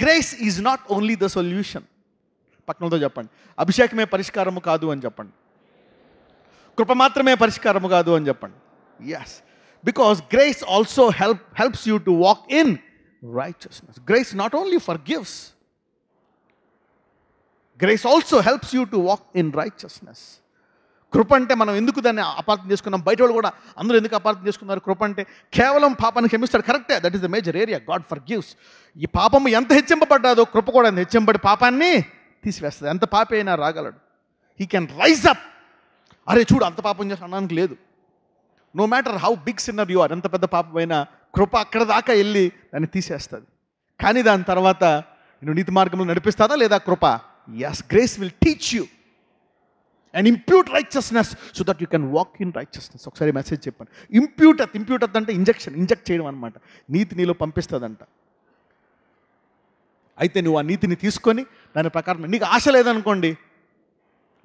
Grace is not only the solution. పక్కనతో చెప్పండి, అభిషేకమే పరిష్కారము కాదు అని చెప్పండి. కృప మాత్రమే పరిష్కారము కాదు అని చెప్పండి. Yes, because grace also helps you to walk in righteousness. Grace not only forgives, grace also helps you to walk in righteousness. కృప అంటే మనం ఎందుకు దాన్ని అపార్థం చేసుకున్నాం? బయట వాళ్ళు కూడా అందరూ ఎందుకు అపార్థం చేసుకున్నారు? కృప అంటే కేవలం పాపాన్ని క్షమిస్తాడు, కరెక్టే, that is the major area. God forgives. ఈ పాపము ఎంత హెచ్చింపబడ్డాదో కృప కూడా ఎంత హెచ్చింపబడి పాపాన్ని తీసివేస్తుంది. ఎంత పాపి అయినా రాగలడు. He can rise up. అరే చూడు అంత పాపం చేసి అనడానికి లేదు. No matter how big sinner you are, ఎంత పెద్ద పాపమైనా కృప అక్కడ దాకా వెళ్ళి దాన్ని తీసేస్తుంది. కానీ దాని తర్వాత నేను నీతి మార్గంలో నడిపిస్తాదా లేదా కృప? Yes, grace will teach you and impute righteousness so that you can walk in righteousness. ఒకసారి మెసేజ్ చెప్పాను. ఇంప్యూట్ అంటే ఇంజెక్ట్ చేయడం అనమాట. నీతి నీలో పంపిస్తుందంట. అయితే నువ్వు ఆ నీతిని తీసుకొని దాని ప్రకారం, నీకు ఆశ లేదనుకోండి,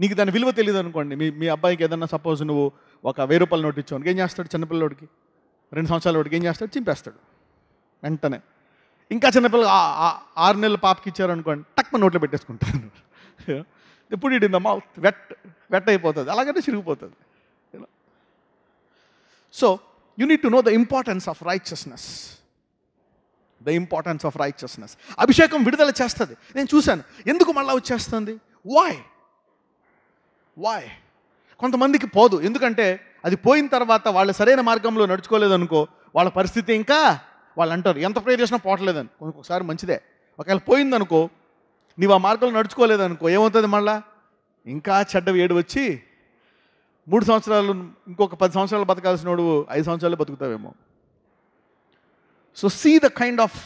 నీకు దాని విలువ తెలియదు అనుకోండి. మీ అబ్బాయికి ఏదన్నా సపోజ్ నువ్వు ఒక 1000 రూపాయలు నోటు ఇచ్చావు, ఏం చేస్తాడు? చిన్నపిల్లడికి 2 సంవత్సరాల వాడికి ఏం చేస్తాడు? చింపేస్తాడు వెంటనే. ఇంకా చిన్నపిల్లలు 6 నెలల పాపకి ఇచ్చారు అనుకోండి, టక్మ నోట్లో పెట్టేసుకుంటాను. ఎప్పుడు it in the mouth, wet అయిపోతుంది, అలాగనే చిరిగిపోతుంది. So you need to know the importance of righteousness. The importance of righteousness. అభిషేకం విడుదల చేస్తుంది. నేను చూశాను ఎందుకు మళ్ళీ వచ్చేస్తుంది. వై? కొంతమందికి పోదు. ఎందుకంటే అది పోయిన తర్వాత వాళ్ళు సరైన మార్గంలో నడుచుకోలేదనుకో, వాళ్ళ పరిస్థితి ఇంకా వాళ్ళు అంటారు ఎంత ప్రేయర్ చేసినా పోవట్లేదని. ఒకసారి మంచిదే. ఒకవేళ పోయిందనుకో, నీవు ఆ మార్గంలో నడుచుకోలేదనుకో, ఏమవుతుంది? మళ్ళా ఇంకా చెడ్డ వేడి వచ్చి 3 సంవత్సరాలు, ఇంకొక 10 సంవత్సరాలు బతకాల్సిన వాడు 5 సంవత్సరాలు బతుకుతావేమో. So see the kind of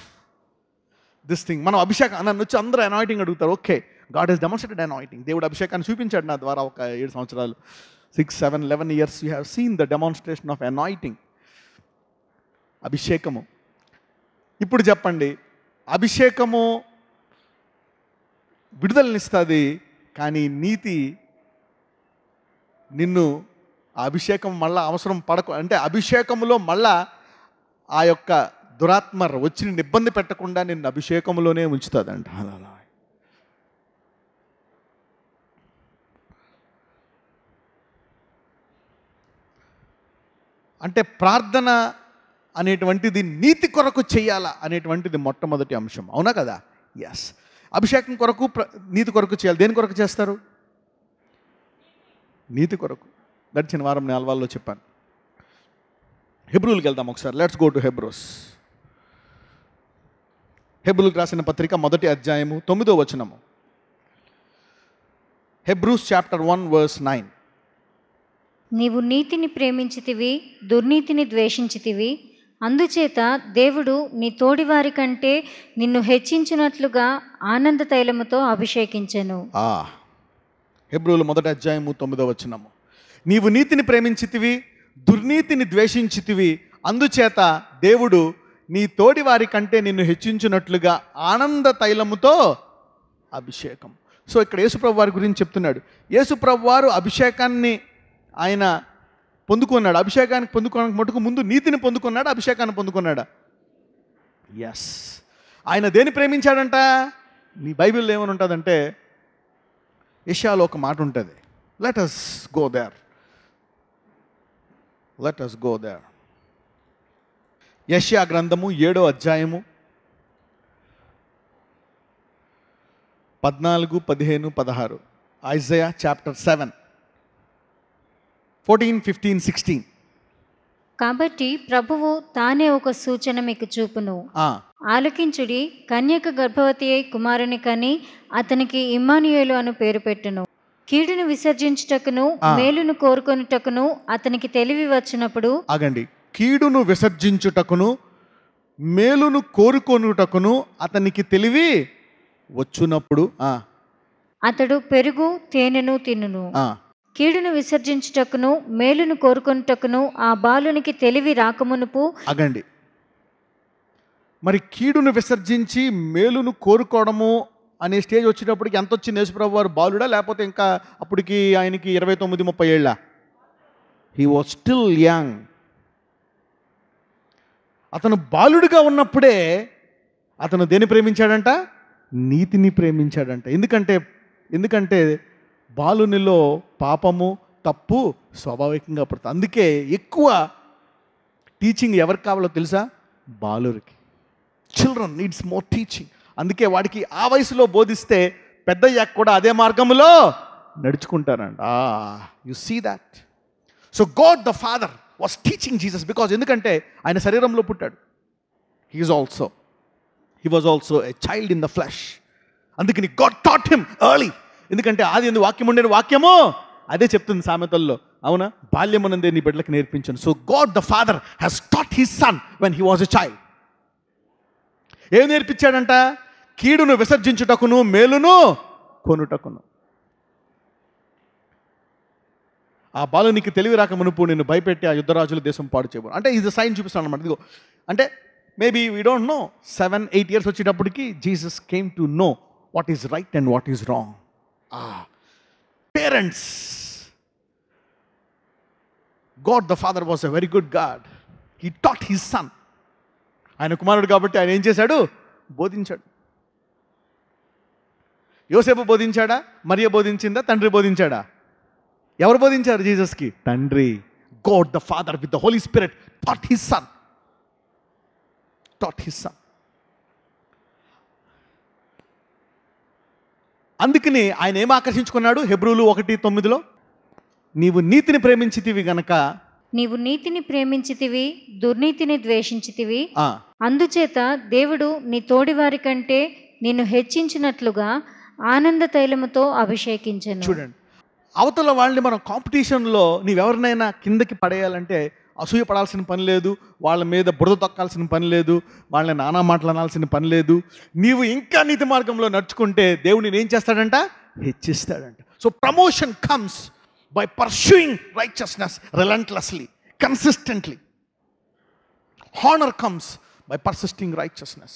this thing. మనం అభిషేకం నన్ను వచ్చి అందరూ అనాయింటింగ్ అడుగుతారు. Okay, God has demonstrated anointing. దేవుడు అభిషేకాన్ని చూపించాడు నా ద్వారా. ఒక 7 సంవత్సరాలు, 6, 7, 11 years you have seen the demonstration of anointing, అభిషేకము. ఇప్పుడు చెప్పండి, అభిషేకము విడుదలనిస్తుంది, కానీ నీతి నిన్ను ఆ అభిషేకం మళ్ళా అవసరం అంటే అభిషేకంలో మళ్ళా ఆ యొక్క దురాత్మ వచ్చి నిన్ను ఇబ్బంది పెట్టకుండా నిన్ను అభిషేకంలోనే ఉంచుతుందంట. అలా అంటే ప్రార్థన అనేటువంటిది నీతి కొరకు చేయాలా అనేటువంటిది మొట్టమొదటి అంశం, అవునా కదా? ఎస్. అభిషేకం కొరకు నీతి కొరకు చేయాలి. దేని కొరకు చేస్తారు? నీతి కొరకు. గడిచిన వారం నేను అల్వాల్లో చెప్పాను. హెబ్రూలకు వెళ్దాం ఒకసారి. Let's go to Hebrews. హెబ్రూలకు రాసిన పత్రిక 1వ అధ్యాయము 9వ వచనము. Hebrews chapter 1 verse 9. నీవు నీతిని ప్రేమించితివి, దుర్నీతిని ద్వేషించితివి, అందుచేత దేవుడు నీ తోడివారి కంటే నిన్ను హెచ్చించినట్లుగా ఆనంద తైలముతో అభిషేకించెను. హెబ్రూలు 1వ అధ్యాయము 9వ వచనము. నీవు నీతిని ప్రేమించితివి, దుర్నీతిని ద్వేషించితివి, అందుచేత దేవుడు నీ తోడి వారి కంటే నిన్ను హెచ్చించినట్లుగా ఆనంద తైలముతో అభిషేకం. సో ఇక్కడ యేసుప్రభు వారి గురించి చెప్తున్నాడు. యేసుప్రభు వారు అభిషేకాన్ని ఆయన పొందుకున్నాడు. అభిషేకానికి పొందుకోవడానికి మటుకు ముందు నీతిని పొందుకున్నాడు, అభిషేకాన్ని పొందుకున్నాడా? ఎస్. ఆయన దేని ప్రేమించాడంట? నీ బైబిల్లో ఏమని ఉంటుందంటే, యెషయాలో ఒక మాట ఉంటుంది. Let us go there. Let us go there. యెషయా గ్రంథము 7వ అధ్యాయము 14, 15, 16. Isaiah chapter 7 14, 15, 16. కాబట్టి ప్రభువు తానే ఒక సూచన మీకు చూపును. ఆలకించుడి, కన్యక గర్భవతి అయి కుమారుని కని అతనికి ఇమ్మానుయేలు అను పేరు పెట్టును. కీడును విసర్జించుటకును మేలును కోరుకొనుటకును అతనికి తెలివి వచ్చినప్పుడు. ఆగండి. కీడును విసర్జించుటకును మేలును కోరుకొనుటకును అతనికి తెలివి వచ్చినప్పుడు అతడు పెరుగు తేనెను తినును. కీడును విసర్జించుటకును మేలును కోరుకొనుటకును ఆ బాలునికి తెలివి రాకమునుపు. ఆగండి. మరి కీడును విసర్జించి మేలును కోరుకోవడము అనే స్టేజ్ వచ్చినప్పటికి ఎంత వచ్చింది? యేసుప్రభు వారు బాలుడా, లేకపోతే ఇంకా అప్పటికి ఆయనకి 29-30 ఏళ్ళ? He was still young. అతను బాలుడిగా ఉన్నప్పుడే అతను దేన్ని ప్రేమించాడంట? నీతిని ప్రేమించాడంట. ఎందుకంటే బాలునిలో పాపము తప్పు స్వాభావికంగా పడుతుంది. అందుకే ఎక్కువ టీచింగ్ ఎవరికి కావాలో తెలుసా? బాలురికి. Children needs more teaching. అందుకే వాడికి ఆ వయసులో బోధిస్తే పెద్దయ్యాక కూడా అదే మార్గంలో నడుచుకుంటారంట. You see that. So God the father was teaching Jesus because ఎందుకంటే ఆయన శరీరంలో పుట్టాడు. He was also a child in the flesh. అందుకని గాడ్ టాట్ హిమ్ ఎర్లీ. ఎందుకంటే ఆది ఎందు వాక్యం ఉండేది, వాక్యము అదే చెప్తుంది సామెతల్లో, అవునా? బాల్యమునందే నీ బిడ్డలకు నేర్పించాను. So God the Father has taught his son when he was a child. ఏం నేర్పించాడంట? కీడును విసర్జించుటకును మేలును కొనుటకును. ఆ బాలునికి తెలివి రాక మునుపు నిన్ను భయపెట్టి ఆ యుద్ధరాజుల దేశం పాడు చేయబోను అంటే ఇది సైన్ చూపిస్తాను అనమాట. ఇదిగో అంటే maybe we don't know 7-8 years వచ్చేటప్పటికి Jesus came to know what is right and what is wrong. Parents, God the Father was a very good God. He taught his son. ఆయన కుమారుడు కాబట్టి ఆయన ఏం చేశాడు? బోధించాడు. యోసేపు బోధించాడా? మరియ బోధించిందా? తండ్రి బోధించాడా? ఎవరు బోధించారు జీసస్కి? తండ్రి. God the Father with the Holi Spirit taught his son. అందుకని ఆయన ఏం ఆకర్షించుకున్నాడు? హెబ్రూలు 1:9 నీవు నీతిని ప్రేమించితివి గనక. నీవు నీతిని ప్రేమించితివి, దుర్నీతిని ద్వేషించితివి, అందుచేత దేవుడు నీ తోడివారి కంటే నిన్ను హెచ్చించినట్లుగా ఆనంద తైలముతో అభిషేకించెను. చూడండి, అవతల వాళ్ళని మనం కాంపిటీషన్లో నీవెవరినైనా కిందకి పడేయాలంటే అసూయ పడాల్సిన పని లేదు, వాళ్ళ మీద బురద తొక్కాల్సిన పని లేదు, వాళ్ళని నానా మాటలు అనాల్సిన పని లేదు. నీవు ఇంకా నీతి మార్గంలో నడుచుకుంటే దేవుడు నేను ఏం చేస్తాడంట? హెచ్చిస్తాడంట. So promotion comes by pursuing righteousness relentlessly, consistently. Honor comes by persisting righteousness.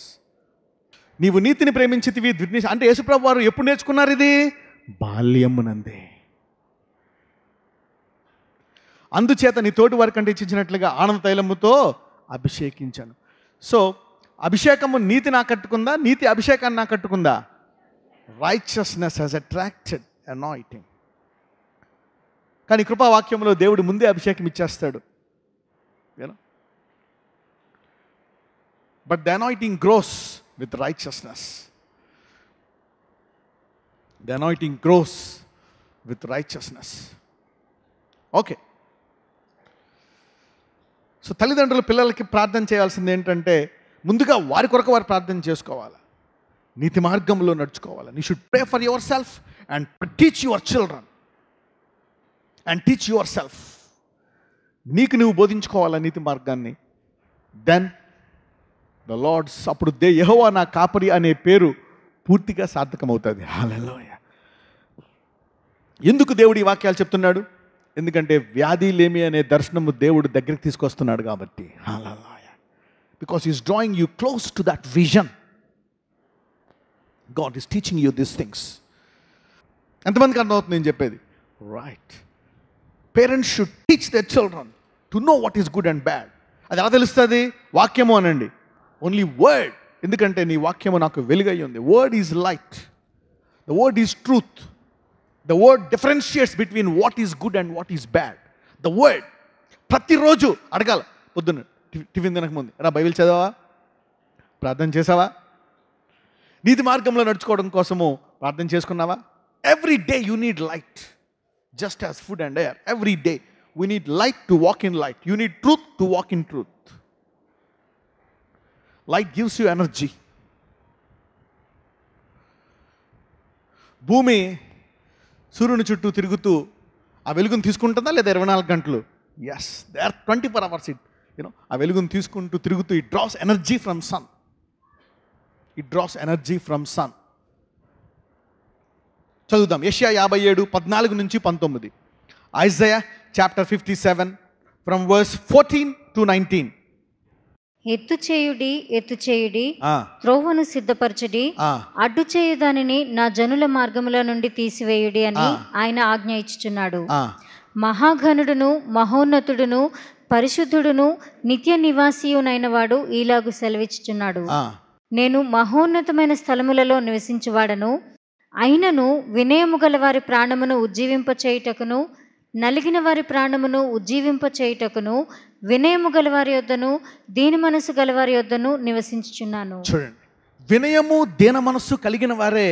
నీవు నీతిని ప్రేమించితివి, దుర్నీతి అంటే యేసుప్రభు వారు ఎప్పుడు నేర్చుకున్నారు ఇది? బాల్యమునందే. అందుచేత నీ తోటి వారి కంటే ఇచ్చించినట్లుగా ఆనంద తైలముతో అభిషేకించాను. సో అభిషేకము నీతిని ఆకట్టుకుందా, నీతి అభిషేకాన్ని ఆకట్టుకుందా? Righteousness has attracted anointing. కానీ కృపావాక్యంలో దేవుడు ముందే అభిషేకం ఇచ్చేస్తాడు. You know, but the anointing grows with righteousness. The anointing grows with righteousness. Okay. So తల్లిదండ్రులు పిల్లలకి ప్రార్థన చేయాల్సింది ఏంటంటే, ముందుగా వారి కొరకు వారు ప్రార్థన చేసుకోవాలి, నీతి మార్గంలో నడుచుకోవాలి. You should pray for your self and teach your children and teach your self. నీకు నువ్వు బోధించుకోవాలా నీతి మార్గాన్ని. దెన్ ద లార్డ్స్, అప్పుడు యెహోవా నా కాపరి అనే పేరు పూర్తిగా సార్థకమవుతుంది. హల్లెలూయా. ఎందుకు దేవుడు ఈ వాక్యాలు చెప్తున్నాడు? ఎందుకంటే వ్యాధి లేమి అనే దర్శనము దేవుడు దగ్గరికి తీసుకొస్తున్నాడు కాబట్టి. Hallelujah. Because is drawing you close to that vision. God is teaching you this things. ఎంతమందికి అర్థమవుతుంది నేను చెప్పేది? Right. Parents should teach their children to know what is good and bad. అది ఎలా తెలుస్తుంది? వాక్యము అనండి. Only word. ఎందుకంటే నీ వాక్యము నాకు వెలుగై ఉంది. Word is light. The word is truth. The word differentiates between what is good and what is bad. The word. ప్రతిరోజు అడగాల. పొద్దున్న టిఫిన్ తినక ముందు, రా బైబిల్ చదవా, ప్రార్థన చేసావా, నీతి మార్గంలో నడుచుకోవడం కోసము ప్రార్థన చేసుకున్నావా? Every day you need light, just as food and air. Every day we need light to walk in light. You need truth to walk in truth. Light gives you energy. భూమి సూర్యుని చుట్టూ తిరుగుతూ ఆ వెలుగును తీసుకుంటుందా లేదా 24 గంటలు? Yes, they are 24 hours. ఆ వెలుగును తీసుకుంటూ తిరుగుతూ it draws energy from sun. It draws energy from sun. చదువుదాం. Yeshaya 57:14-19. Isaiah chapter 57 from verse 14 to 19. ఎత్తు చేయుడి, త్రోవను సిద్ధపరచుడి, అడ్డు చేయు దానిని నా జనుల మార్గముల నుండి తీసివేయుడి అని ఆయన ఆజ్ఞ ఇచ్చుచున్నాడు. మహాఘనుడును మహోన్నతుడును పరిశుద్ధుడును నిత్య నివాసియునైన వాడు ఈలాగు సెలవిచ్చుచున్నాడు. నేను మహోన్నతమైన స్థలములలో నివసించువాడను, అయినను వినయము గల వారి ప్రాణమును ఉజ్జీవింపచేయుటకును, నలిగిన వారి ప్రాణమును ఉజ్జీవింపచేయుటకును, వినయము గలవారి యొద్దను దీన మనసు గలవారి యొద్దను నివసించుచున్నాను. చూడండి, వినయము దీన మనస్సు కలిగిన వారే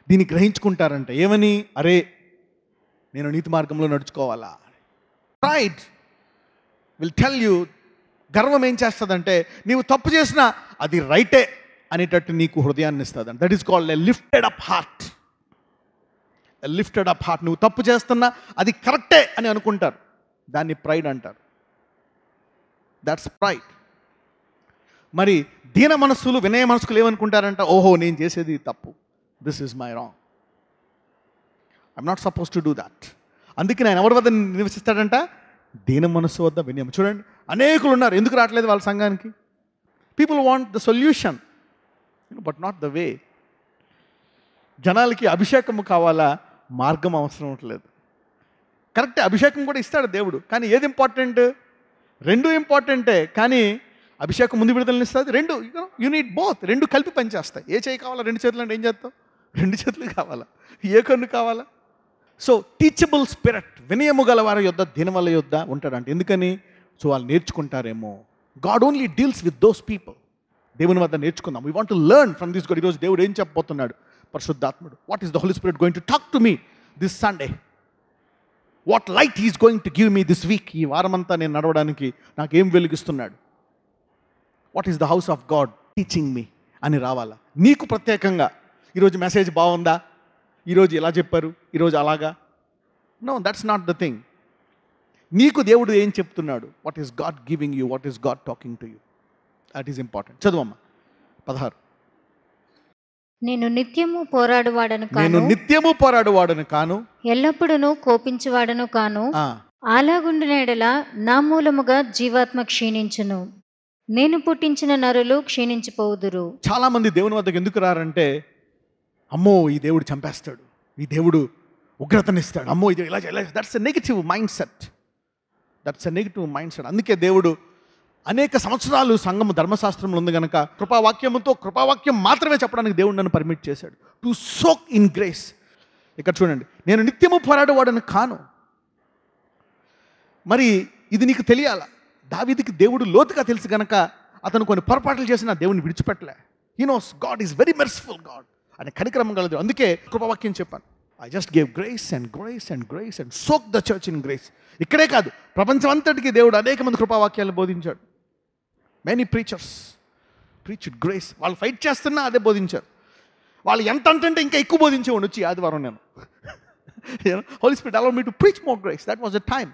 దీన్ని గ్రహించుకుంటారంట. ఏమని? అరే, నేను నీతి మార్గంలో నడుచుకోవాలా. Pride will tell you. గర్వం ఏం చేస్తుందంటే, నీవు తప్పు చేసినా అది రైటే అనేటట్టు నీకు హృదయాన్ని ఇస్తుంది. That is called a lifted up heart. Lifted up heart. నువ్వు తప్పు చేస్తున్నా అది కరెక్టే అని అనుకుంటారు. దాన్ని ప్రైడ్ అంటారు. That's pride. మరి దీన మనస్సులు వినయ మనస్సులు ఏమనుకుంటారంట? ఓహో, నేను చేసేది తప్పు, this is my wrong, I'm not suppose to do that. అందుకే నేను ఎవరి వద్ద నివసిస్తాడంట? దీన మనస్సు వద్ద వినయం. చూడండి, అనేకులు ఉన్నారు. ఎందుకు రావట్లేదు వాళ్ళ సంఘానికి? People want the solution but not the way. జనాలకి అభిషేకము కావాలా, మార్గం అవసరం లేదు. కరెక్టే, అభిషేకం కూడా ఇస్తాడు దేవుడు. కానీ ఏది ఇంపార్టెంట్? రెండు ఇంపార్టెంటే. కానీ అభిషేకం ముందు విడుదలని ఇస్తుంది. రెండు, యూ నీడ్ బోత్. రెండు కలిపి పనిచేస్తాయి. ఏ చేయి కావాలా? 2 చేతులు అంటే ఏం చేస్తావు? 2 చేతులు కావాలా? ఏ కన్ను కావాలా? సో టీచబుల్ స్పిరిట్, వినయము గల వారి యొద్ద దీనవల యొద్ద ఉంటాడంట. ఎందుకని? సో వాళ్ళు నేర్చుకుంటారేమో. God only deals with those people. దేవుని వద్ద నేర్చుకుందాం. We want to learn from this God. ఈరోజు దేవుడు ఏం చెప్పబోతున్నాడు? పరిశుద్ధాత్ముడు, what is the Holi spirit going to talk to me this Sunday? What light is going to give me this week? ఈ వారమంతా నేను నడవడానికి నాకు ఏం వెలిగిస్తున్నాడు? What is the house of God teaching me అని రావాలా. నీకు ప్రత్యేకంగా ఈరోజు మెసేజ్ బాగుందా, ఈరోజు ఇలా చెప్పారు, ఈరోజు అలాగా? No, that's not the thing. నీకు దేవుడు ఏం చెప్తున్నాడు? What is God giving you? What is God talking to you? That is important. చదువమ్మా 16. నేను నిత్యము పోరాడువాడను కాను, ఎల్లప్పుడూ కోపించువాడను కాను. అలాగుండున ఎడల నా మూలముగా జీవాత్మ క్షీణించును, నేను పుట్టించిన నరులు క్షీణించిపోవుదురు. చాలా మంది దేవుని వద్దకు ఎందుకు రారంటే, అమ్మో ఈ దేవుడు చంపేస్తాడు, ఈ దేవుడు ఉగ్రతనిస్తాడు, అమ్మో ఇది ఇలా. That's a negative mind set. అందుకే దేవుడు అనేక సంవత్సరాలు సంఘము ధర్మశాస్త్రంలో ఉంది కనుక కృపావాక్యం మాత్రమే చెప్పడానికి దేవుడు నన్ను పర్మిట్ చేశాడు టు సోక్ ఇన్ గ్రేస్. ఇక్కడ చూడండి, నేను నిత్యము పోరాడేవాడని కాను. మరి ఇది నీకు తెలియాలా? దావీదుకి దేవుడు లోతుగా తెలుసు కనుక అతను కొన్ని పొరపాట్లు చేసిన దేవుని విడిచిపెట్టలే. He knows God is very merciful God అని కనికరం కలదు. అందుకే కృపావాక్యం చెప్పాను. I just gave grace and grace and grace and soak the church in grace. ఇక్కడే కాదు, ప్రపంచం అంతటికి దేవుడు అనేక మంది కృపావాక్యాలు బోధించాడు. Many preachers preached grace. వాళ్ళు ఫైట్ చేస్తున్నా అదే బోధించారు. వాళ్ళు ఎంత అంటే ఇంకా ఎక్కువ బోధించేవాడు వచ్చి ఆదివారం నేను Holy Spirit allowed me to preach more grace. That was the time.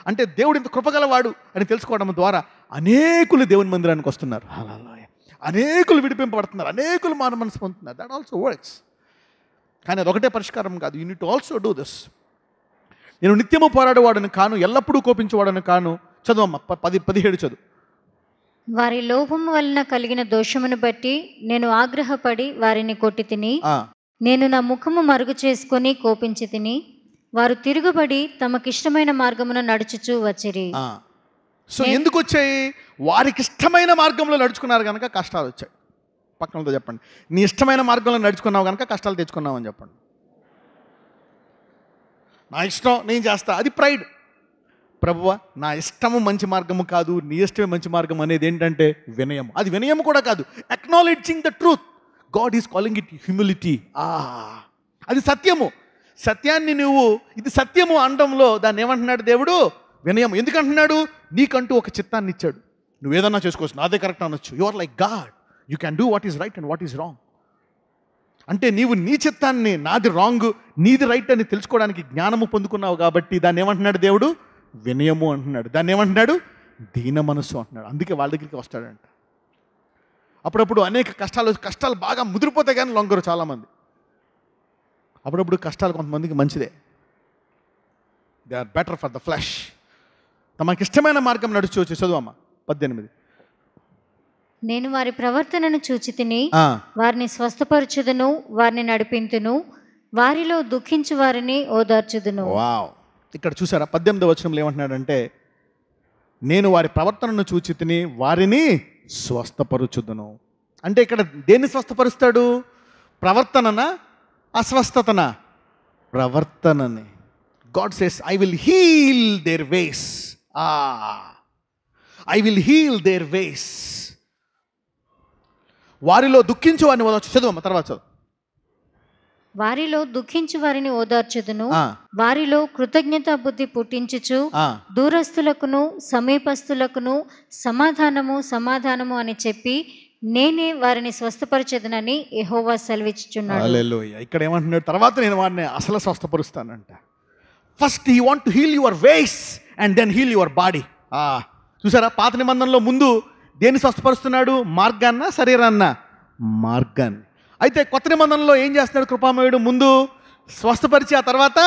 అంటే దేవుడు ఇంత కృపగలవాడు అని తెలుసుకోవడం ద్వారా అనేకులు దేవుని మందిరానికి వస్తున్నారు, అనేకులు విడిపింపబడుతున్నారు, అనేకులు మారు మనసు పొందుతున్నారు. That also works. కానీ అది ఒకటే పరిష్కారం కాదు. You need to also do this. నేను నిత్యము పోరాడేవాడని కాను, ఎల్లప్పుడూ కోపించేవాడని కాను. చదువమ్మ 17 చదువు. వారి లోభము వలన కలిగిన దోషమును బట్టి నేను ఆగ్రహపడి వారిని కొట్టి తిని, నేను నా ముఖము మరుగు చేసుకొని కోపించి తిని, వారు తిరుగుబడి తమకిష్టమైన మార్గమున నడుచుచూ వచ్చిరి. సో ఎందుకు వచ్చాయి? వారికి ఇష్టమైన మార్గంలో నడుచుకున్నారు కనుక కష్టాలు వచ్చాయి. పక్కనతో చెప్పండి, నీ ఇష్టమైన మార్గంలో నడుచుకున్నావు కనుక కష్టాలు తెచ్చుకున్నావు అని చెప్పండి. నా ఇష్టం నేను చేస్తా, అది ప్రైడ్. ప్రభువా, నా ఇష్టము మంచి మార్గము కాదు, నీ ఇష్టమే మంచి మార్గం అనేది ఏంటంటే వినయం. అది వినయం కూడా కాదు, acknowledging the truth. God is calling it humility. అది సత్యము. సత్యాన్ని నువ్వు ఇది సత్యము అనడంలో దాన్ని ఏమంటున్నాడు దేవుడు? వినయం. ఎందుకంటున్నాడు? నీకంటూ ఒక చిత్తాన్ని ఇచ్చాడు. నువ్వు ఏదన్నా చేసుకోవచ్చు, నాదే కరెక్ట్ అనొచ్చు. You are like God, you can do what is right and what is wrong. అంటే నీవు నీ చిత్తాన్ని నాది రాంగ్, నీది రైట్ అని తెలుసుకోవడానికి జ్ఞానము పొందుకున్నావు కాబట్టి దాన్ని ఏమంటున్నాడు దేవుడు? వినయము అంటున్నాడు. దాన్ని ఏమంటున్నాడు? దీన మనస్సు అంటున్నాడు. అందుకే వాళ్ళ దగ్గరికి వస్తాడంట. అప్పుడప్పుడు అనేక కష్టాలు బాగా ముదిరిపోతాయి కానీ లొంగరు చాలామంది. అప్పుడప్పుడు కష్టాలు కొంతమందికి మంచిదే. They are better for the flesh. తమకి ఇష్టమైన మార్గం నడుచు వచ్చి చదువమ్మ 18. నేను వారి ప్రవర్తనను చూచి తిని వారిని స్వస్థపరచుదును, వారిని నడిపింతును, వారిలో దుఃఖించు వారిని ఓదార్చుదును. వావ్! ఇక్కడ చూసారా 18వ వచనంలో ఏమంటున్నాడంటే, నేను వారి ప్రవర్తనను చూచి తిని వారిని స్వస్థపరచుదును. అంటే ఇక్కడ దేన్ని స్వస్థపరుస్తాడు? ప్రవర్తననా అస్వస్థతనా? ప్రవర్తనని. God says I will heal their ways. I will heal their ways. వారిలో దుఃఖించు అని చదువు తర్వాత చదువు. వారిలో దుఃఖించు వారిని ఓదార్చుదును, వారిలో కృతజ్ఞతా బుద్ధి పుట్టించుచు దూరస్తులకును సమీపస్తులకును సమాధానము అని చెప్పి నేనే వారిని స్వస్థపరచదునని యెహోవా సెలవిచ్చుచున్నాడు. హల్లెలూయా. ఇక్కడ ఏమంటున్నాడు? తర్వాత నేను వారిని అసలు స్వస్థపరుస్తానంట. First he want to heal your ways and then heal your body. చూసారా, పాత నిబంధనలో ముందు దేన్ని స్వస్థపరుస్తున్నాడు? మార్గాన్న శరీరాన్న? మార్గాన్ని. అయితే కొత్త నిబంధనలో ఏం చేస్తున్నాడు కృపామయుడు? ముందు స్వస్థపరిచి ఆ తర్వాత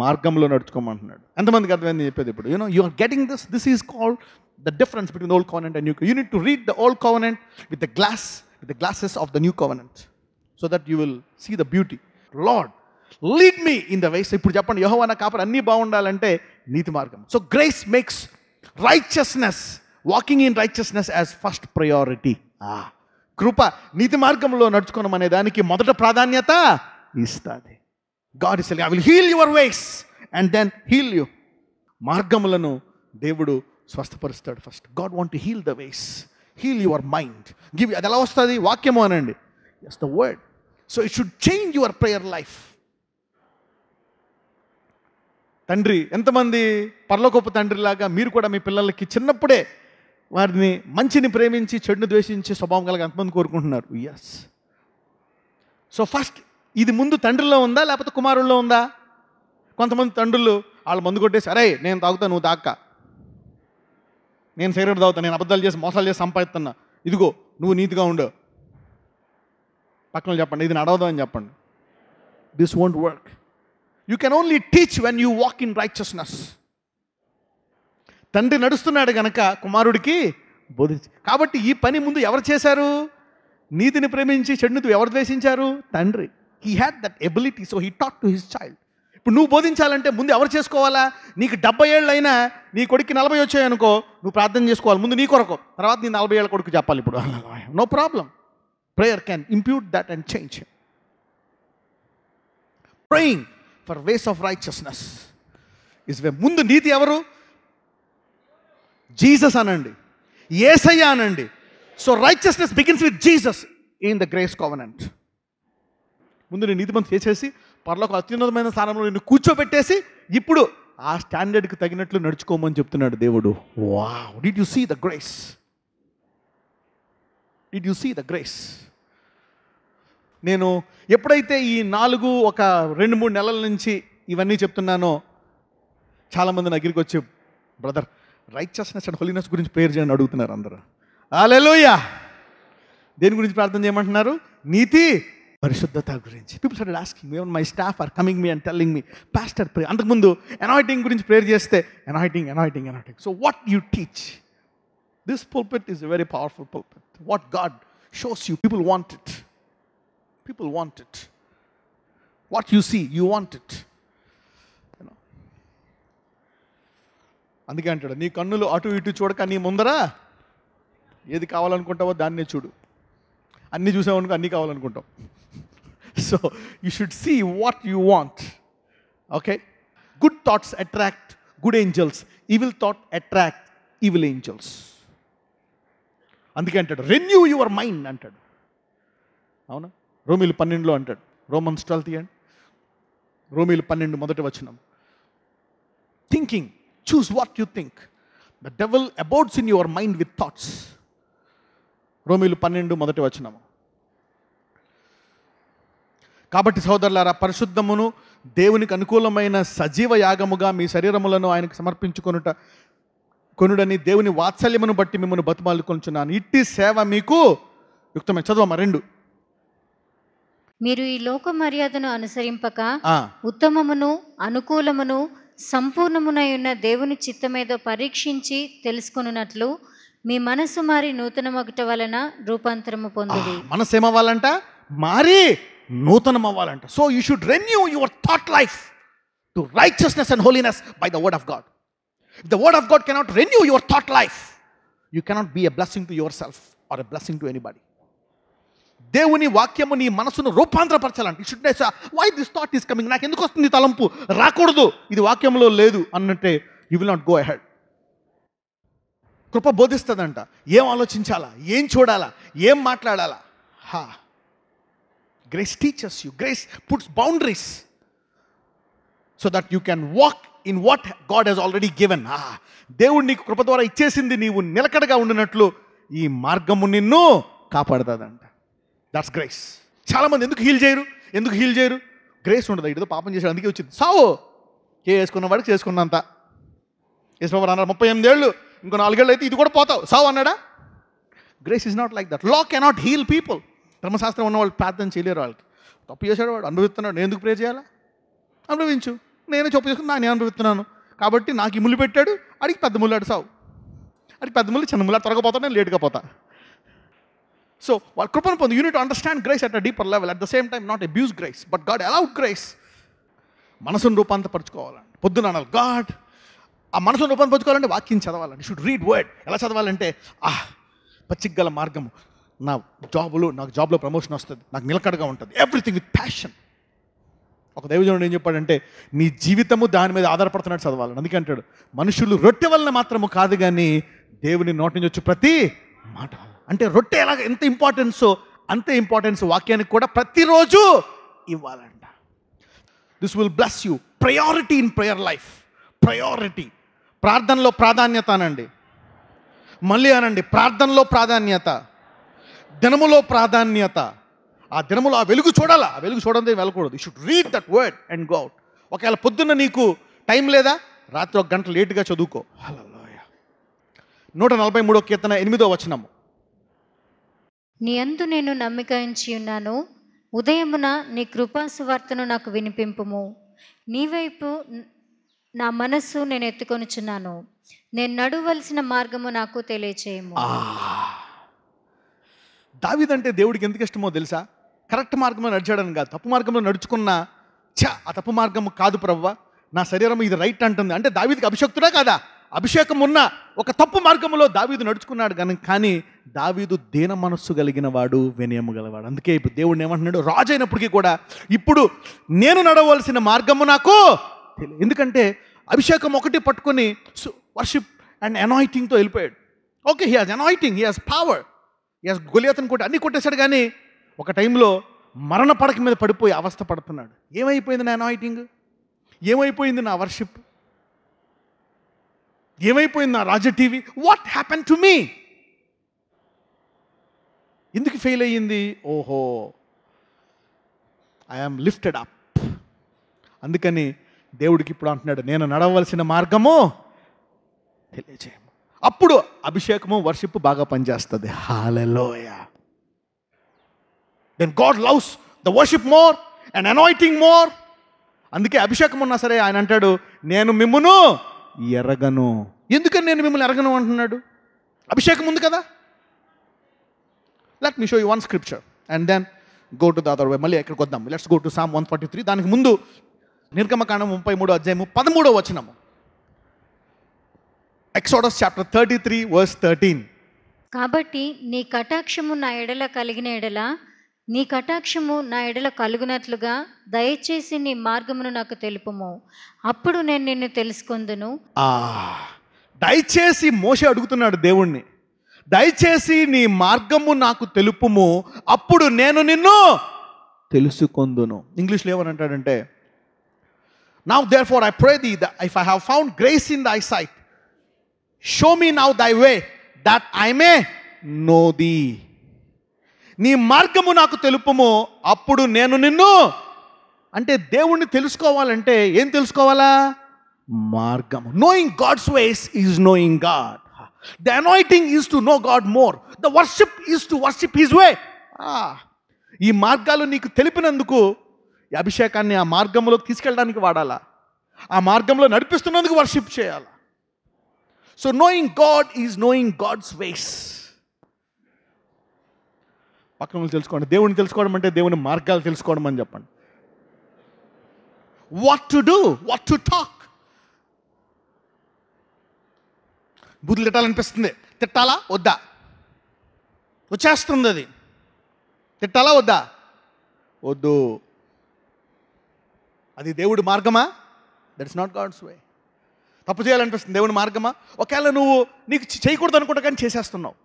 మార్గంలో నడుచుకోమంటున్నాడు. ఎంతమందికి అర్థమైంది చెప్పేది? ఇప్పుడు you are getting this is called the difference between the old covenant and new covenant. You need to read the old covenant with the glasses of the new covenant, so that you will see the beauty. Lord, lead me in the ways. ఇప్పుడు చెప్పండి, యెహోవా నా కాపరి, అన్నీ బాగుండాలంటే నీతి మార్గం. So grace makes righteousness, walking in righteousness as first priority. కృప నీతి మార్గంలో నడుచుకోవడం అనే దానికి మొదట ప్రాధాన్యత ఇస్తుంది. God is saying, I will heal your ways and then heal you. మార్గములను దేవుడు స్వస్థపరుస్తాడు. First God want to heal the ways, heal your mind. అది ఎలా వస్తుంది? వాక్యము అనండి. Yes, the word. So it should change your prayer life. తండ్రి, ఎంతమంది పరలోకపు తండ్రిలాగా మీరు కూడా మీ పిల్లలకి చిన్నప్పుడే వారిని మంచిని ప్రేమించి చెడుని ద్వేషించి స్వభావం కలిగి ఎంతమంది కోరుకుంటున్నారు? ఎస్. సో ఫస్ట్ ఇది ముందు తండ్రిలో ఉందా లేకపోతే కుమారుల్లో ఉందా? కొంతమంది తండ్రులు వాళ్ళు మందు కొట్టేసి, అరే నేను తాగుతా, నువ్వు తాక్క, నేను సిగరెట్ తాగుతా, నేను అబద్ధాలు చేసి మోసాలు చేసి సంపాదిస్తున్నా, ఇదిగో నువ్వు నీతిగా ఉండు. పక్కన చెప్పండి, ఇది నడవదు అని చెప్పండి. This won't work. You can only teach when you walk in righteousness. తండ్రి నడుస్తున్నాడు గనక కుమారుడికి బోధించి. కాబట్టి ఈ పని ముందు ఎవరు చేశారు? నీతిని ప్రేమించి చెడుని ఎవరు ద్వేషించారు? తండ్రి. He had that ability, so he taught to his child. ఇప్పుడు నువ్వు బోధించాలంటే ముందు ఎవరు చేసుకోవాలా? నీకు 70 ఏళ్ళు అయినా నీ కొడుక్కి 40 వచ్చాయనుకో, నువ్వు ప్రార్థన చేసుకోవాలి ముందు నీ కొరకు, తర్వాత నీ 40 ఏళ్ళ కొడుకు చెప్పాలి. ఇప్పుడు no problem. Prayer can impute that and change. Praying for ways of righteousness is way. ముందు నీతి ఎవరు? జీసస్ అనండి, యేసయ్య అనండి. So righteousness begins with Jesus in the grace covenant. ముందు నేను నీతిమంతుడు చేసేసి పరలోక అత్యున్నతమైన స్థానంలో నిన్ను కూర్చోబెట్టేసి ఇప్పుడు ఆ స్టాండర్డ్కి తగినట్లు నడుచుకోమని చెప్తున్నాడు దేవుడు. Wow, did you see the grace? Did you see the grace? నేను ఎప్పుడైతే ఈ 2-3 నెలల నుంచి ఇవన్నీ చెప్తున్నానో, చాలామంది నా దగ్గరికి వచ్చి, బ్రదర్ రైచియస్నెస్ అండ్ హోలీనెస్ గురించి ప్రేయర్ చేయని అడుగుతున్నారు అందరూ. హల్లెలూయా. దేని గురించి ప్రార్థన చేయమంటున్నారు? నీతి, పరిశుద్ధత గురించి. People started asking me, my staff are coming me and telling me, pastor pray. అంతకుముందు అనాయింటింగ్ గురించి ప్రేయర్ చేస్తే anointing. So what you teach? This pulpit is a very powerful pulpit. What God shows you, people want it. People want it. What you see, you want it. You know. అందుకే అంటాడు, నీ కన్నులు అటు ఇటు చూడక నీ ముందర ఏది కావాలనుకుంటావో దాన్నే చూడు. అన్నీ చూసామనుకో అన్నీ కావాలనుకుంటాం. So you should see what you want. Okay. Good thoughts attract good angels, evil thought attract evil angels. అందుకే అంటాడు రెన్యూ యువర్ మైండ్ అంటాడు. అవునా? రోమీలు 12 అంటాడు. రోమన్స్ 12 తీయండి. రోమీలు 12 మొదటి వచనం. Thinking, choose what you think. The devil abouts in your mind with thoughts. రోమీలు 12 మొదటి వచనం. కాబట్టి సహోదరులారా, పరిశుద్ధమును దేవునికి అనుకూలమైన సజీవ యాగముగా మీ శరీరములను ఆయనకు కొనుడని దేవుని వాత్సల్యమును బట్టి మిమ్మల్ని బతిమాలుకొనుచున్నాను. ఇట్టి సేవ మీకు యుక్తమే. చదవమ్మా 2. మీరు ఈ లోక మర్యాదను అనుసరింపక ఉత్తమమును అనుకూలమును సంపూర్ణమునై ఉన్న దేవుని చిత్తమేదో పరీక్షించి తెలుసుకొనున్నట్లు మీ మనసు మారి నూతనమగుట వలన రూపాంతరము పొందుడి. మనసు ఏమవ్వాలంట? మారి నూతనం అవ్వాలంట. So you should renew your thought life to righteousness and holiness by the word of God. If the word of God cannot renew your thought life, you cannot be a blessing to yourself or a blessing to anybody. దేవుని వాక్యము నీ మనసును రూపాంతరపరచాలంట. You should say, why this thought is coming? నాకు ఎందుకు వస్తుంది తలంపు? రాకూడదు, ఇది వాక్యంలో లేదు అన్నట్టే you will not go ahead. కృప బోధిస్తుందంట ఏం ఆలోచించాలా, ఏం చూడాలా, ఏం మాట్లాడాలా. Grace teachers you. Grace puts boundaries so that you can walk in what God he's already given. దేవుడు నీకు కృప ద్వారా ఇచ్చేసింది, నీవు నిలకడగా ఉండినట్లు ఈ మార్గము నిన్ను కాపాడుతుందంట. That's grace. చాలామంది ఎందుకు హీల్ చేయరు? గ్రేస్ ఉండదు. ఇటుతో పాపం చేశాడు అందుకే వచ్చింది సావు. చేసుకున్న వాడికి చేసుకున్నంత. యేసుప్రభు అన్నారు 38 ఏళ్ళు, ఇంకో 4 ఏళ్ళు అయితే ఇది కూడా పోతావు, సావు అన్నాడా? Grace is not like that. Law cannot heal people. ధర్మశాస్త్రం ఉన్న వాళ్ళు ప్రార్థన చేయలేరు. వాళ్ళకి తప్పు చేశాడు, వాడు అనుభవిస్తున్నాడు, నేను ఎందుకు ప్రే చేయాలా? అనుభవించు. నేనే చెప్పు చేసుకుని నేను అనుభవిస్తున్నాను కాబట్టి నాకు ఈ ముళ్ళు పెట్టాడు, అడిగి పెద్ద ముళ్ళాడు సావు. అడిగి పెద్ద ముళ్ళు చిన్న ముళ్ళు త్వరగా పోతా, నేను లేట్గా పోతా. సో వాళ్ళ కృపను పొంది. You need to understand grace at a deeper level. At the same time not abuse grace, but God allowed grace. మనసును రూపాంతరపరచుకోవాలండి. పొద్దున అనాలి గాడ్. ఆ మనసును రూపాంతరపరచుకోవాలంటే వాక్యం చదవాలండి. Should read word. ఎలా చదవాలంటే పచ్చిగల మార్గము. నాకు జాబ్లో ప్రమోషన్ వస్తుంది, నాకు నిలకడగా ఉంటుంది, ఎవ్రీథింగ్ విత్ ప్యాషన్. ఒక దైవజనుడు ఏం చెప్పాడంటే నీ జీవితము దాని మీద ఆధారపడుతున్నట్టు చదవాలని. అందుకే అంటాడు మనుషులు రొట్టె వలన మాత్రము కాదు కానీ దేవుని నోటి నుంచి వచ్చి ప్రతి మాట. అంటే రొట్టె ఎలాగ ఎంత ఇంపార్టెన్సో అంతే ఇంపార్టెన్స్ వాక్యానికి కూడా ప్రతిరోజు ఇవ్వాలంట. This will bless you. Priority in prayer life. Priority. ప్రార్థనలో ప్రాధాన్యత అనండి. మళ్ళీ అనండి, ప్రార్థనలో ప్రాధాన్యత, దినములో ప్రాధాన్యత. ఆ దినములో ఆ వెలుగు చూడాలా. ఆ వెలుగు చూడండి వెళ్ళకూడదు. You should read that word and go out. ఒకవేళ పొద్దున్న నీకు టైం లేదా, రాత్రి 1 గంట లేటుగా చదువుకో. హల్లెలూయా. 143వ కీర్తన 8వ వచనము. నీ యందు నేను నమ్మిక ఉంచి ఉన్నాను, ఉదయమున నీ కృపా సువార్తను నాకు వినిపింపుము. నీ వైపు నా మనస్సు నేను ఎత్తుకొనుచున్నాను, నేను నడువలసిన మార్గము నాకు తెలియచేయము. దావీదంటే దేవుడికి ఎందుకు ఇష్టమో తెలుసా? కరెక్ట్ మార్గంలో నడిచాడని కాదు, తప్పు మార్గంలో నడుచుకున్న ఆ తప్పు మార్గం కాదు ప్రభువా, నా శరీరం ఇది రైట్ అంటుంది. అంటే దావీదుకి అభిషక్తుడా కాదా? అభిషేకం ఉన్న ఒక తప్పు మార్గంలో దావీదు నడుచుకున్నాడు. కానీ దావీదు దీన మనస్సు కలిగిన వాడు, వినయము గలవాడు. అందుకే ఇప్పుడు దేవుడిని ఏమంటున్నాడు, రాజు అయినప్పటికీ కూడా ఇప్పుడు నేను నడవలసిన మార్గము నాకు తెలియదు. ఎందుకంటే అభిషేకం ఒకటి పట్టుకొని వర్షిప్ అండ్ అనాయింటింగ్తో వెళ్ళిపోయాడు. Okay, he has anointing, he has power, he has గొలియాతుని కొట్టి అన్ని కొట్టేశాడు. కానీ ఒక టైంలో మరణ పడక మీద పడిపోయి అవస్థ పడుతున్నాడు. ఏమైపోయింది నా అనాయింటింగ్? ఏమైపోయింది నా వర్షిప్? ఏమైపోయింది నా రాజ TV? What happen to me? ఎందుకు ఫెయిల్ అయ్యింది? ఓహో, ఐఎమ్ లిఫ్టెడ్ అప్. అందుకని దేవుడికి ఇప్పుడు అంటున్నాడు, నేను నడవలసిన మార్గము తెలియజేయము. అప్పుడు అభిషేకము వర్షిప్ బాగా పనిచేస్తుంది. Hallelujah. Then God loves the worship more and anointing more. అందుకే అభిషేకం ఉన్నా సరే ఆయన అంటాడు, నేను మిమ్మును ఎరగను. ఎందుకని నేను మిమ్మల్ని ఎరగను అంటున్నాడు? అభిషేకం ఉంది కదా. Let me show you one scripture and then go to the other way. మళ్ళీ ఎక్కడికి వద్దాం. Let's go to Psalm 143. దానికి ముందు నిర్గమకాండం 33 అధ్యాయము 13వ వచనము. Exodus chapter 33 verse 13. కాబట్టి నీ కటాక్షము నా ఎడల కలిగిన ఎడల, నీ కటాక్షము నా ఎడల కలుగునట్లుగా దయచేసి నీ మార్గమును నాకు తెలుపుము, అప్పుడు నేను నిన్ను తెలుసుకొందును. దయచేసి మోషే అడుగుతున్నాడు దేవుణ్ణి, దయచేసి నీ మార్గము నాకు తెలుపుము, అప్పుడు నేను నిన్ను తెలుసుకొందును. ఇంగ్లీష్లో ఏమని అంటాడంటే, now therefore I pray thee that if I have found grace in thy sight, show me now thy way that I may know thee. నీ మార్గము నాకు తెలుపుము, అప్పుడు నేను నిన్ను. అంటే దేవుణ్ణి తెలుసుకోవాలంటే ఏం తెలుసుకోవాలా? మార్గము. Knowing God's ways is knowing God. The anointing is to know God more. The worship is to worship his way. ఈ మార్గాలు నీకు తెలిపినందుకు ఈ అభిషేకాన్ని ఆ మార్గంలోకి తీసుకెళ్ళడానికి వాడాలా, ఆ మార్గంలో నడిపిస్తున్నందుకు వర్షిప్ చేయాలా. So knowing God is knowing God's ways. పక్కన తెలుసుకోండి. దేవుని తెలుసుకోవడం అంటే దేవుని మార్గాలు తెలుసుకోవడం అని చెప్పండి. What to do, what to talk. బుద్ధులు తిట్టాలనిపిస్తుంది, తిట్టాలా వద్దా? వచ్చేస్తుంది అది. తిట్టాలా వద్దా? వద్దు. అది దేవుడి మార్గమా? That's not God's way. తప్పు చేయాలనిపిస్తుంది, దేవుని మార్గమా? ఒకవేళ నువ్వు నీకు చేయకూడదు అనుకుంటా కానీ చేసేస్తున్నావు,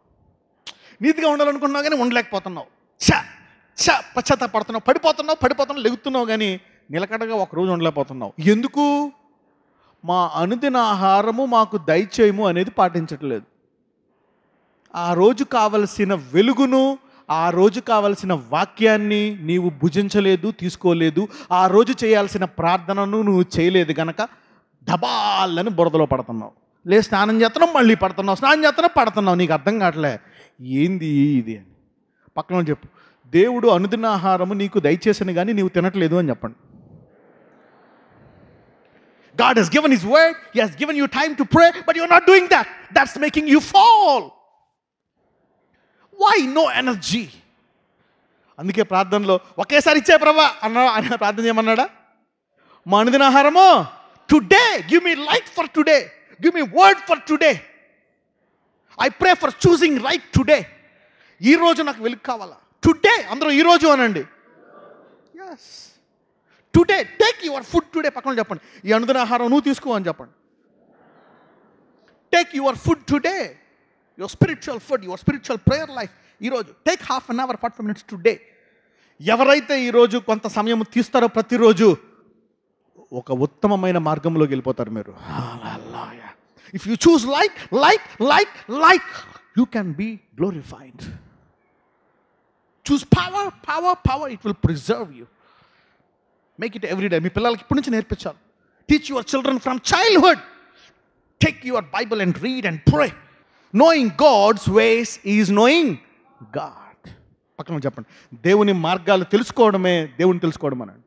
నీతిగా ఉండాలనుకుంటున్నావు కానీ ఉండలేకపోతున్నావు, పశ్చాత్తాపడుతున్నావు, పడిపోతున్నావు, లెగుతున్నావు కానీ నిలకడగా ఒకరోజు ఉండలేకపోతున్నావు. ఎందుకు? మా అనుదిన ఆహారము మాకు దయచేయము అనేది పాటించట్లేదు. ఆ రోజు కావలసిన వెలుగును, ఆ రోజు కావలసిన వాక్యాన్ని నీవు భుజించలేదు, తీసుకోలేదు. ఆ రోజు చేయాల్సిన ప్రార్థనను నువ్వు చేయలేదు గనక దబాలని బురదలో పడుతున్నావు. లేదు స్నానం చేస్తున్నావు, మళ్ళీ పడుతున్నావు, స్నానం చేస్తున్నావు, పడుతున్నావు. నీకు అర్థం కావట్లే ఏంది ఇది అని. పక్కన చెప్పు, దేవుడు అనుదిన ఆహారము నీకు దయచేసిన కానీ నీవు తినట్లేదు అని చెప్పండి. God has given His word, He has given you time to pray, but you're not doing that. That's making you fall. Why? No energy. అందుకే ప్రార్థనలో ఒకేసారి ఇచ్చే ప్రభా అన్న ప్రార్థన చేయమన్నాడా? మా అనుదిన ఆహారము today, give me light for today, give me word for today. I pray for choosing right today. ఈ రోజు నాకు వెలుగు కావాలా. టుడే, అందరూ ఈరోజు అనండి. Yes, today take your food today. పక్కన చెప్పండి, ఈ అనుదిన ఆహారం నువ్వు తీసుకో అని చెప్పండి. Take your food today, your spiritual food, your spiritual prayer life. ఈరోజు take half an hour 45 minutes today. ఎవరైతే ఈరోజు కొంత సమయం తీస్తారో ప్రతిరోజు ఒక ఉత్తమమైన మార్గంలోకి వెళ్ళిపోతారు మీరు. If you choose light light light light, you can be glorified. Choose power power power, it will preserve you. Make it every day. మీ పిల్లలకి ఇప్పటి నుంచి నేర్పించాలి. Teach your children from childhood. Take your Bible and read and pray. Knowing God's ways is knowing God. పక్కన చెప్పండి, దేవుని మార్గాలు తెలుసుకోవడమే దేవుని తెలుసుకోవడం అనండి.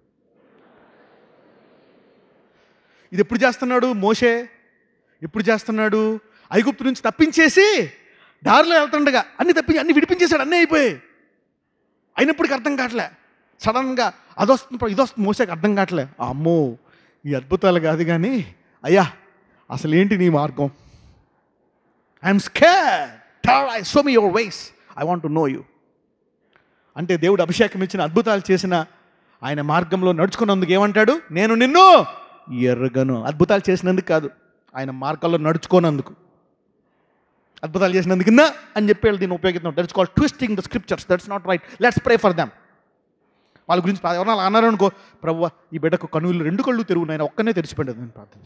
ఇది ఎప్పుడు చేస్తున్నాడు మోషే? ఎప్పుడు చేస్తున్నాడు? ఐగుప్తు నుంచి తప్పించేసి దారిలో వెళ్తుండగా అన్ని విడిపించేశాడు, అన్నీ అయిపోయాయి. అయినప్పటికీ అర్థం కావట్లే. సడన్గా అదొస్తుంది ఇదొస్తుంది మోసేకి అర్థం కావట్లే. అమ్మో ఈ అద్భుతాలు కాదు కానీ అయ్యా అసలు ఏంటి నీ మార్గం? I'm scared, show me your ways, I want to know you. అంటే దేవుడు అభిషేకం ఇచ్చిన అద్భుతాలు చేసిన ఆయన మార్గంలో నడుచుకున్నందుకు ఏమంటాడు? నేను నిన్ను ఎరుగను. అద్భుతాలు చేసినందుకు కాదు, ఆయన మార్గాల్లో నడుచుకోనందుకు. అద్భుతాలు చేసినందుకు నా అని చెప్పి దీన్ని ఉపయోగిస్తున్నాం. That's called twisting the scriptures. That's not right. Let's pray for them. వాళ్ళ గురించి ఎవరన్నా అన్నారనుకో, ప్రభువా ఈ బిడ్డకు కనులు 2 కళ్ళు తెరుగున్నాయని ఒక్కనే తెరిచిపెట్టదు నేను ప్రార్థన.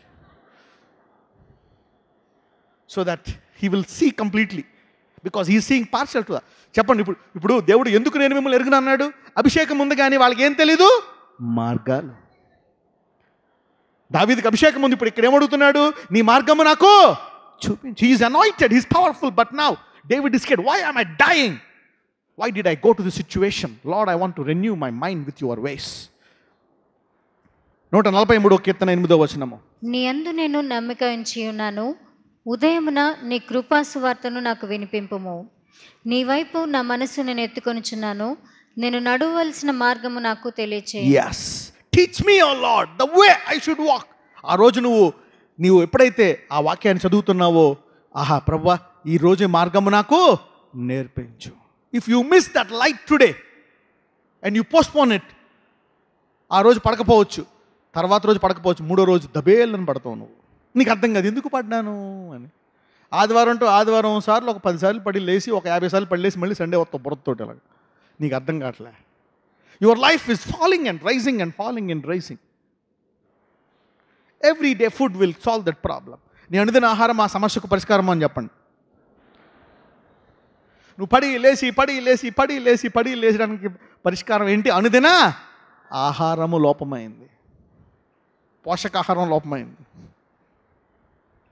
So that he will see completely, because he seeing partial too. చెప్పండి, ఇప్పుడు దేవుడు ఎందుకు నేను మిమ్మల్ని ఎరుగును అన్నాడు? అభిషేకం ఉంది కానీ వాళ్ళకి ఏం తెలీదు, మార్గాలు. దావీదుకి అభిషేకం ఉంది, ఇప్పుడు ఇక్కడ ఏమడుగుతున్నాడు? నీ మార్గము నాకు చూపించు. He is anointed, he is powerful. But now David is scared. Why am I dying? Why did I go to this situation? Lord, I want to renew my mind with your ways. 143వ కీర్తన 8వ వచనము. నీ యందు నేను నమ్మిక ఉంచి ఉన్నాను, ఉదయమున నీ కృపా సువార్తను నాకు వినిపింపుము. నీ వైపు నా మనస్సు నేను ఎత్తుకొనుచున్నాను, నేను నడవవలసిన మార్గము నాకు తెలియచేయి. Yes. Teach me, O Lord, the way I should walk. ఆ రోజు నీవు ఎప్పుడైతే ఆ వాక్యాన్ని చదువుతున్నావో, ఆహా ప్రభువా ఈ రోజు మార్గము నాకు నేర్పించు. If you miss that light today and you postpone it, ఆ రోజు పడకపోవచ్చు, తర్వాత రోజు పడకపోవచ్చు, 3వ రోజు దబేళ్ళని పడతావు నువ్వు. నీకు అర్థం కాదు ఎందుకు పడ్డాను అని. ఆదివారం సార్లు ఒక 10 సార్లు పడి లేచి, ఒక 50 సార్లు పడిలేసి మళ్ళీ సండే వస్తావు బుర్రతోటి. అలాగా నీకు అర్థం కావట్లే. Your life is falling and rising and falling and rising. Every day food will solve that problem. నీ అనుదిన ఆహారం ఆ సమస్యకు పరిష్కారం అని చెప్పండి. నువ్వు పడి లేచడానికి పరిష్కారం ఏంటి? అనుదిన ఆహారము లోపమైంది, పోషకాహారం లోపమైంది.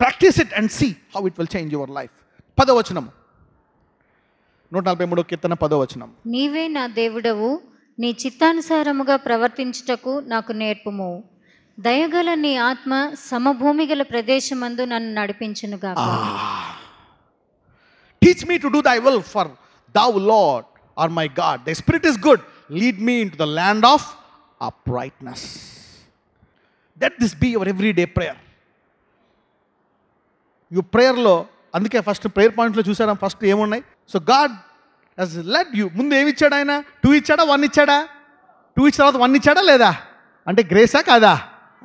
Practice it and see how it will change your life. 10వ వచనం, 143వ కీర్తన 10వ వచనం. నీవే నా దేవుడవు, నీ చిత్తానుసారముగా ప్రవర్తించుటకు నాకు నేర్పుము. దయగల నీ ఆత్మ సమభూమి గల ప్రదేశమందు నన్ను నడిపించునుగాక. Teach me to do thy will, for thou, Lord, are my God. Thy spirit is good. Lead me into the land of uprightness. Let this be your everyday prayer. Your prayer lo, అందుకే first prayer పాయింట్లో చూసారా, first ఏమున్నాయి? So God has led you. ముందు ఏమి ఇచ్చాడు ఆయన? 2 ఇచ్చాడా, 1 ఇచ్చాడా? 2 ఇచ్చిన తర్వాత 1 ఇచ్చాడా లేదా? అంటే గ్రేసా కాదా?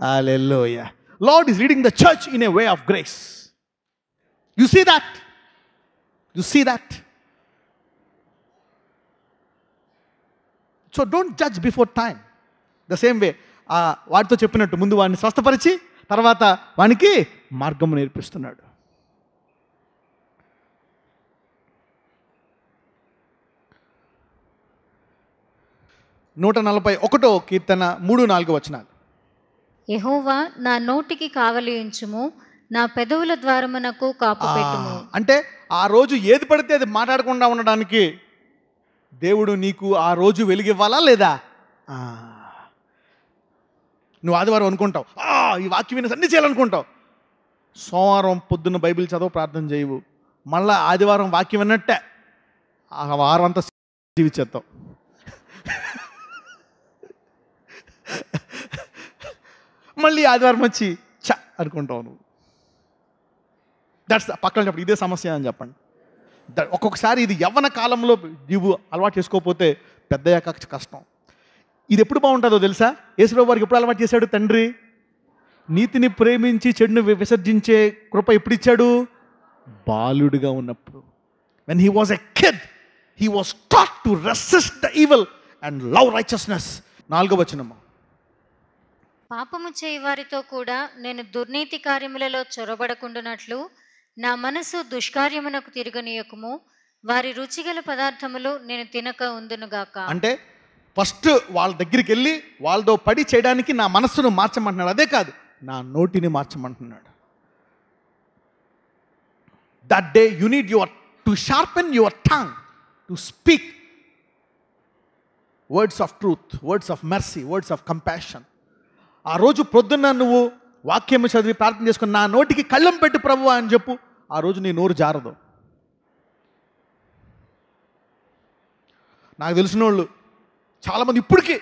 Hallelujah. Lord is leading the church in a way of grace. You see that. You see that? So don't judge before time. The same way, వాడితో చెప్పినట్టు ముందు వాడిని స్వస్థపరిచి తర్వాత వానికి మార్గం నేర్పిస్తున్నాడు. నూట 41వ కీర్తన 3-4 వచనాలు. యెహోవా నా నోటికి కావలి ఉంచుము, నా పెదవుల ద్వారమునకు కాపు పెట్టుము. అంటే ఆ రోజు ఏది పడితే అది మాట్లాడకుండా ఉండడానికి దేవుడు నీకు ఆ రోజు వెలుగివ్వాలా లేదా? నువ్వు ఆదివారం అనుకుంటావు, ఈ వాక్యం విని అన్ని చేయాలనుకుంటావు. సోమవారం పొద్దున్న బైబిల్ చదవ, ప్రార్థన చేయవు. మళ్ళీ ఆదివారం వాక్యం విన్నట్టే ఆ వారం అంతా జీవించేస్తావు. మళ్ళీ ఆదివారం వచ్చి అనుకుంటావు నువ్వు. దట్స్ పక్కన ఇదే సమస్య అని చెప్పండి. ఒక్కొక్కసారి ఇది యవ్వన కాలంలో నీవు అలవాటు చేసుకోకపోతే పెద్దయ్యాక కష్టం. ఇది ఎప్పుడు బాగుంటుందో తెలుసా? యేసుప్రభువు వారికి ఎప్పుడు అలవాటు చేశాడు తండ్రి? నీతిని ప్రేమించి చెడును విసర్జించే కృప ఎప్పుడు ఇచ్చాడు? బాలుడిగా ఉన్నప్పుడు. when he was a kid, he was taught to resist the evil and love righteousness. 4వ వచనం. పాపము చేయి వారితో కూడా నేను దుర్నీతి కార్యములలో చొరబడకుండునట్లు నా మనసు దుష్కార్యమునకు తిరగనీయకుము, వారి రుచిగల పదార్థములు నేను తినక ఉందునుగాక. అంటే ఫస్ట్ వాళ్ళ దగ్గరికి వెళ్ళి వాళ్ళతో పడి చేయడానికి నా మనస్సును మార్చమంటున్నాడు. అదే కాదు, నా నోటిని మార్చమంటున్నాడు. That day you need to sharpen your tongue to speak words of truth, words of mercy, words of compassion. ఆ రోజు ప్రొద్దున్న నువ్వు వాక్యం చదివి ప్రార్థన చేసుకుని నా నోటికి కళ్ళం పెట్టు ప్రభువా అని చెప్పు. ఆ రోజు నీ నోరు జారదు. నాకు తెలిసిన వాళ్ళు చాలామంది ఇప్పటికీ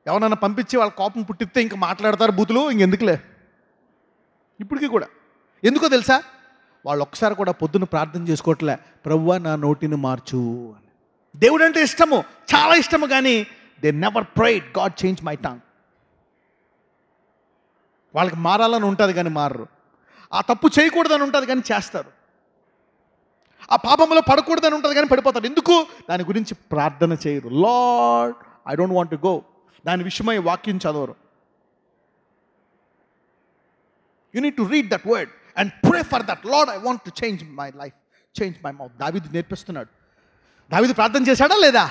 ఎవరన్నా పంపించి వాళ్ళ కోపం పుట్టిస్తే ఇంకా మాట్లాడతారు బూతులు, ఇంకెందుకులే. ఇప్పటికీ కూడా ఎందుకో తెలుసా, వాళ్ళు ఒక్కసారి కూడా పొద్దున్న ప్రార్థన చేసుకోవట్లే, ప్రభువా నా నోటిని మార్చు అని. దేవుడు అంటే ఇష్టము, చాలా ఇష్టము, కానీ they never prayed God change my tongue. వాళ్ళకి మారాలని ఉంటుంది కానీ మారరు. ఆ తప్పు చేయకూడదని ఉంటుంది కానీ చేస్తారు. ఆ పాపంలో పడకూడదని ఉంటుంది కానీ పడిపోతారు. ఎందుకు? దాని గురించి ప్రార్థన చేయరు. Lord I don't want to go, దాని విషయమై వాక్యం చదవరు. You need to read that word and pray for that. Lord I want to change my life, change my mouth. దావీదు నేర్పిస్తున్నాడు. దావీదు ప్రార్థన చేశాడా లేదా?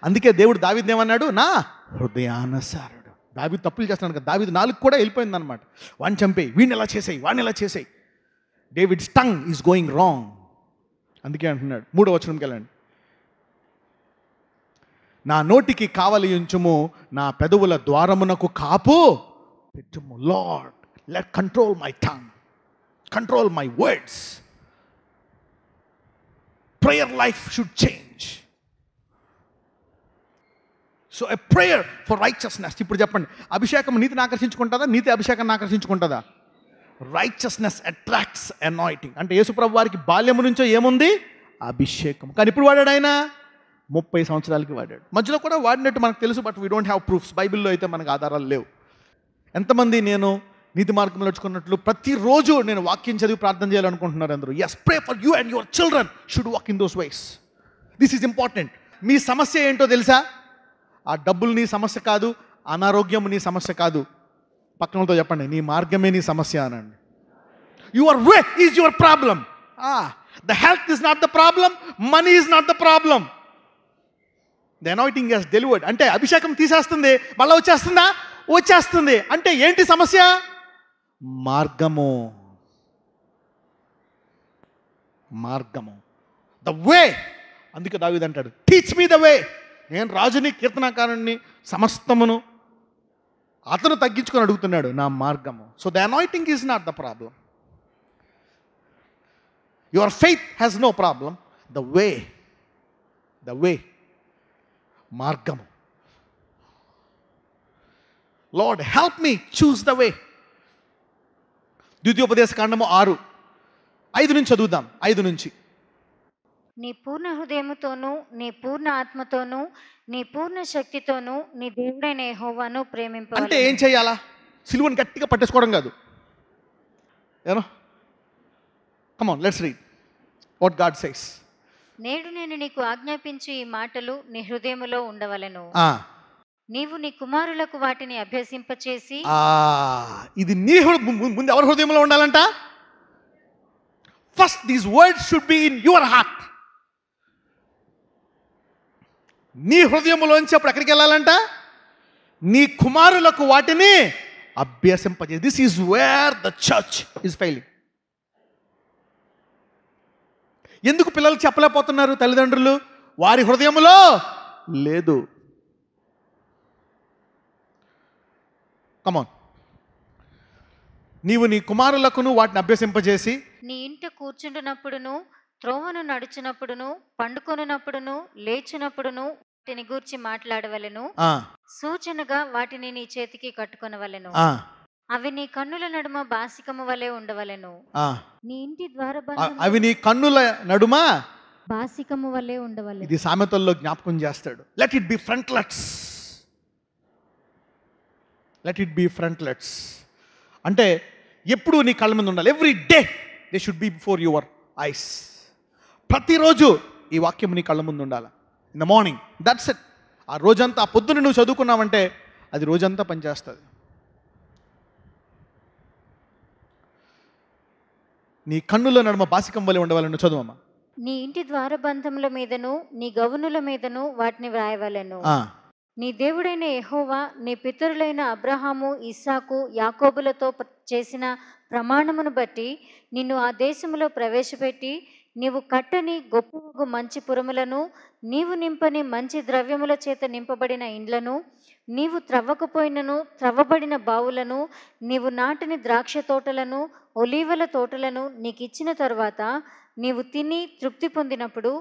అందుకే దేవుడు దావీదుని ఏమన్నాడు, నా హృదయానుసారుడు. దావీదు తప్పులు చేస్తున్నాడు కదా, దావీదు నాలుగు కూడా వెళ్ళిపోయింది అనమాట. వాడిని చంపేయి, వీడిని ఎలా చేసేయి, వాడిని ఎలా చేసేయి. David's tongue is going wrong. అందుకే అంటున్నాడు 3వ వచనంకి వెళ్ళండి. నా నోటికి కావలి ఉంచుము, నా పెదవుల ద్వారమునకు కాపు పెట్టుము. Lord let control my tongue, control my words. Prayer life should change. So a prayer for righteousness. ఇప్పుడు చెప్పండి, అభిషేకం నీతిని ఆకర్షించుకుంటుందా, నీతి అభిషేకాన్ని ఆకర్షించుకుంటుందా? Righteousness attracts anointing. అంటే యేసుప్రభు వారికి బాల్యము నుంచో ఏముంది? అభిషేకం. కానీ ఇప్పుడు వాడాడు ఆయన 30 సంవత్సరాలకి వాడాడు. మధ్యలో కూడా వాడినట్టు మనకు తెలుసు, but we don't have proofs. బైబిల్లో అయితే మనకు ఆధారాలు లేవు. ఎంతమంది నేను నీతి మార్గంలో నడుచుకున్నట్లు ప్రతిరోజు నేను వాక్యం చదివి ప్రార్థన చేయాలనుకుంటున్నారు అందరూ? Yes, pray for you and your children should walk in those ways. This is important. మీ సమస్య ఏంటో తెలుసా? ఆ డబ్బులు నీ సమస్య కాదు, అనారోగ్యం నీ సమస్య కాదు. పక్కనతో చెప్పండి, నీ మార్గమే నీ సమస్య అనండి. Your way is your problem. The health is not the problem, money is not the problem. The anointing has delivered. అంటే అభిషేకం తీసేస్తుంది, మళ్ళీ వచ్చేస్తుందా? వచ్చేస్తుంది. అంటే ఏంటి సమస్య? మార్గము. మార్గము, ద వే. అందుకే దావీదు అంటాడు, టీచ్ మీ ద వే. నేను రాజుని, కీర్తనాకారుణ్ణి, సమస్తమును. అతను తగ్గించుకొని అడుగుతున్నాడు, నా మార్గము. So the anointing is not the problem. Your faith has no problem. The way, the way, మార్గము. Lord help me choose the way. ద్వితీయోపదేశ కాండము 6:5 నుంచి చదువుదాం. 5 నుంచి. నీ పూర్ణ హృదయముతోనూ, నీ పూర్ణ ఆత్మతోనూ, నీ పూర్ణ శక్తితోనూ నీ దేవుడైన యెహోవాను ప్రేమింపాలి. అంటే ఏం చేయాలా? సిలువను గట్టిగా పట్టేసుకోవడం కాదు. ఏనో, come on, let's read what God says. నేడు నేను నీకు ఆజ్ఞాపించు ఈ మాటలు నీ హృదయములో ఉండవలెను. నీవు నీ కుమారులకు వాటిని అభ్యసింపచేసి. ఇది నీ ముందు ఎవరి హృదయంలో ఉండాలంట? First these words should be in your heart. నీ హృదయంలోంచి అప్పుడు ఎక్కడికి వెళ్ళాలంట? నీ కుమారులకు వాటిని అభ్యసింపజేసి. This is where the church is failing. ఎందుకు పిల్లలు చెప్పలేకపోతున్నారు? తల్లిదండ్రులు, వారి హృదయంలో లేదు. కమాన్. నీవు నీ కుమారులకును వాటిని అభ్యసింపజేసి. నీ ఇంట కూర్చుంటున్నప్పుడును, త్రోవను నడుచునప్పుడును, పండుకొనున్నప్పుడును, లేచినప్పుడును వాటిని గూర్చి మాట్లాడవలెను. సూచనగా వాటిని నీ చేతికి కట్టుకొనవలెను. అవి నీ కన్నుల నడుమ బాసికము వలె ఉండవలెను. నీ ఇంటి ద్వారబంధము అవి నీ కన్నుల నడుమ బాసికము వలె ఉండవలెను. ఇది సామెతల్లో జ్ఞాపకం చేస్తాడు. Let it be ఫ్రంట్లెట్స్. Let it be ఫ్రంట్లెట్స్ అంటే ఎప్పుడు నీ కళ్ళ మీద ఉండాలి. Every day they should be before your eyes. ప్రతిరోజు ఈ వాక్యం నీ కళ్ళ ముందు ఉండాలి. In the morning, that's it. ఆ రోజంతా, ఆ పొద్దున నువ్వు చదువుకున్నావంటే అది రోజంతా పనిచేస్తుంది. నీ కన్నుల నడుమ బాసికం వలె ఉండవాలని చదువమ్మా. నీ ఇంటి ద్వారబంధముల మీదను, నీ గవునుల మీదను వాటిని వ్రాయవలెను. నీ దేవుడైన యెహోవా నీ పితరులైన అబ్రహాము, ఇస్సాకు, యాకోబులతో చేసిన ప్రమాణమును బట్టి నిన్ను ఆ దేశములో ప్రవేశపెట్టి నీవు కట్టని గొప్ప మంచి పురములను, నీవు నింపని మంచి ద్రవ్యముల చేత నింపబడిన ఇండ్లను, నీవు త్రవ్వకపోయినను త్రవ్వబడిన బావులను, నీవు నాటిని ద్రాక్ష తోటలను, ఒలీవల తోటలను నీకు ఇచ్చిన తరువాత నీవు తిని తృప్తి పొందినప్పుడు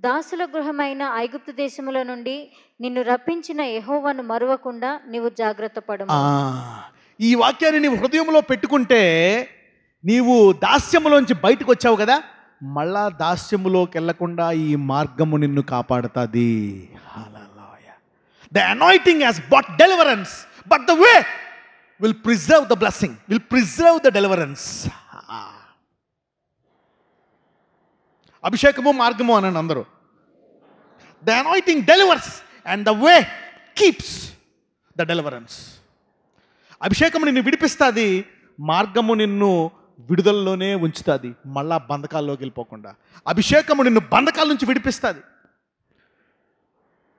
దాసుల గృహమైన ఐగుప్తు దేశములో నుండి నిన్ను రప్పించిన యెహోవాను మరువకుండా నీవు జాగ్రత్త పడము. ఈ వాక్యాన్ని నీవు హృదయంలో పెట్టుకుంటే నీవు దాస్యములోంచి బయటకు వచ్చావు కదా, మళ్ళా దాస్యములోకి వెళ్లకుండా ఈ మార్గము నిన్ను కాపాడుతుంది. The anointing has brought deliverance, but the way will preserve the blessing, will preserve the deliverance. అభిషేకము మార్గము అనండి అందరూ. The anointing delivers and the way keeps the deliverance. అభిషేకము నిన్ను విడిపిస్తుంది, మార్గము నిన్ను విడుదలలోనే ఉంచుతుంది, మళ్ళా బంధకాల్లోకి వెళ్ళిపోకుండా. అభిషేకము నిన్ను బంధకాల నుంచి విడిపిస్తుంది.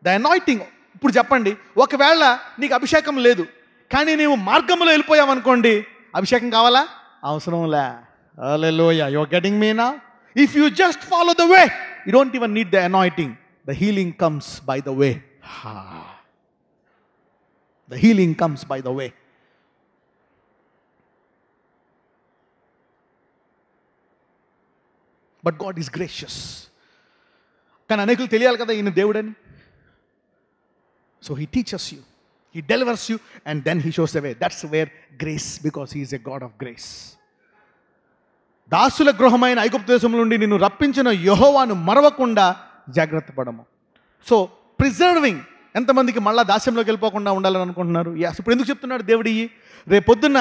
The anointing. ఇప్పుడు చెప్పండి, ఒకవేళ నీకు అభిషేకం లేదు కానీ నీవు మార్గంలో వెళ్ళిపోయావనుకోండి, అభిషేకం కావాలా? అవసరం లే. Hallelujah. You are getting me now? If you just follow the way, you don't even need the anointing. The healing comes by the way. The healing comes by the way. But God is gracious. కానీ అనేకులు తెలియాలి కదా ఈయన దేవుడని. So he teachers you, he delivers you, and then he shows the way. That's where grace, because he is a God of grace. దాసుల గృహమైన ఐగుప్తు దేశం నుండి నిన్ను రప్పించిన యెహోవాను మరవకుండా జాగ్రత్త పడము. So preserving. ఎంతమందికి మళ్ళీ దాస్యంలోకి వెళ్ళిపోకుండా ఉండాలని అనుకుంటున్నారు? యాస్. ఇప్పుడు ఎందుకు చెప్తున్నాడు దేవుడు? రేపొద్దున్న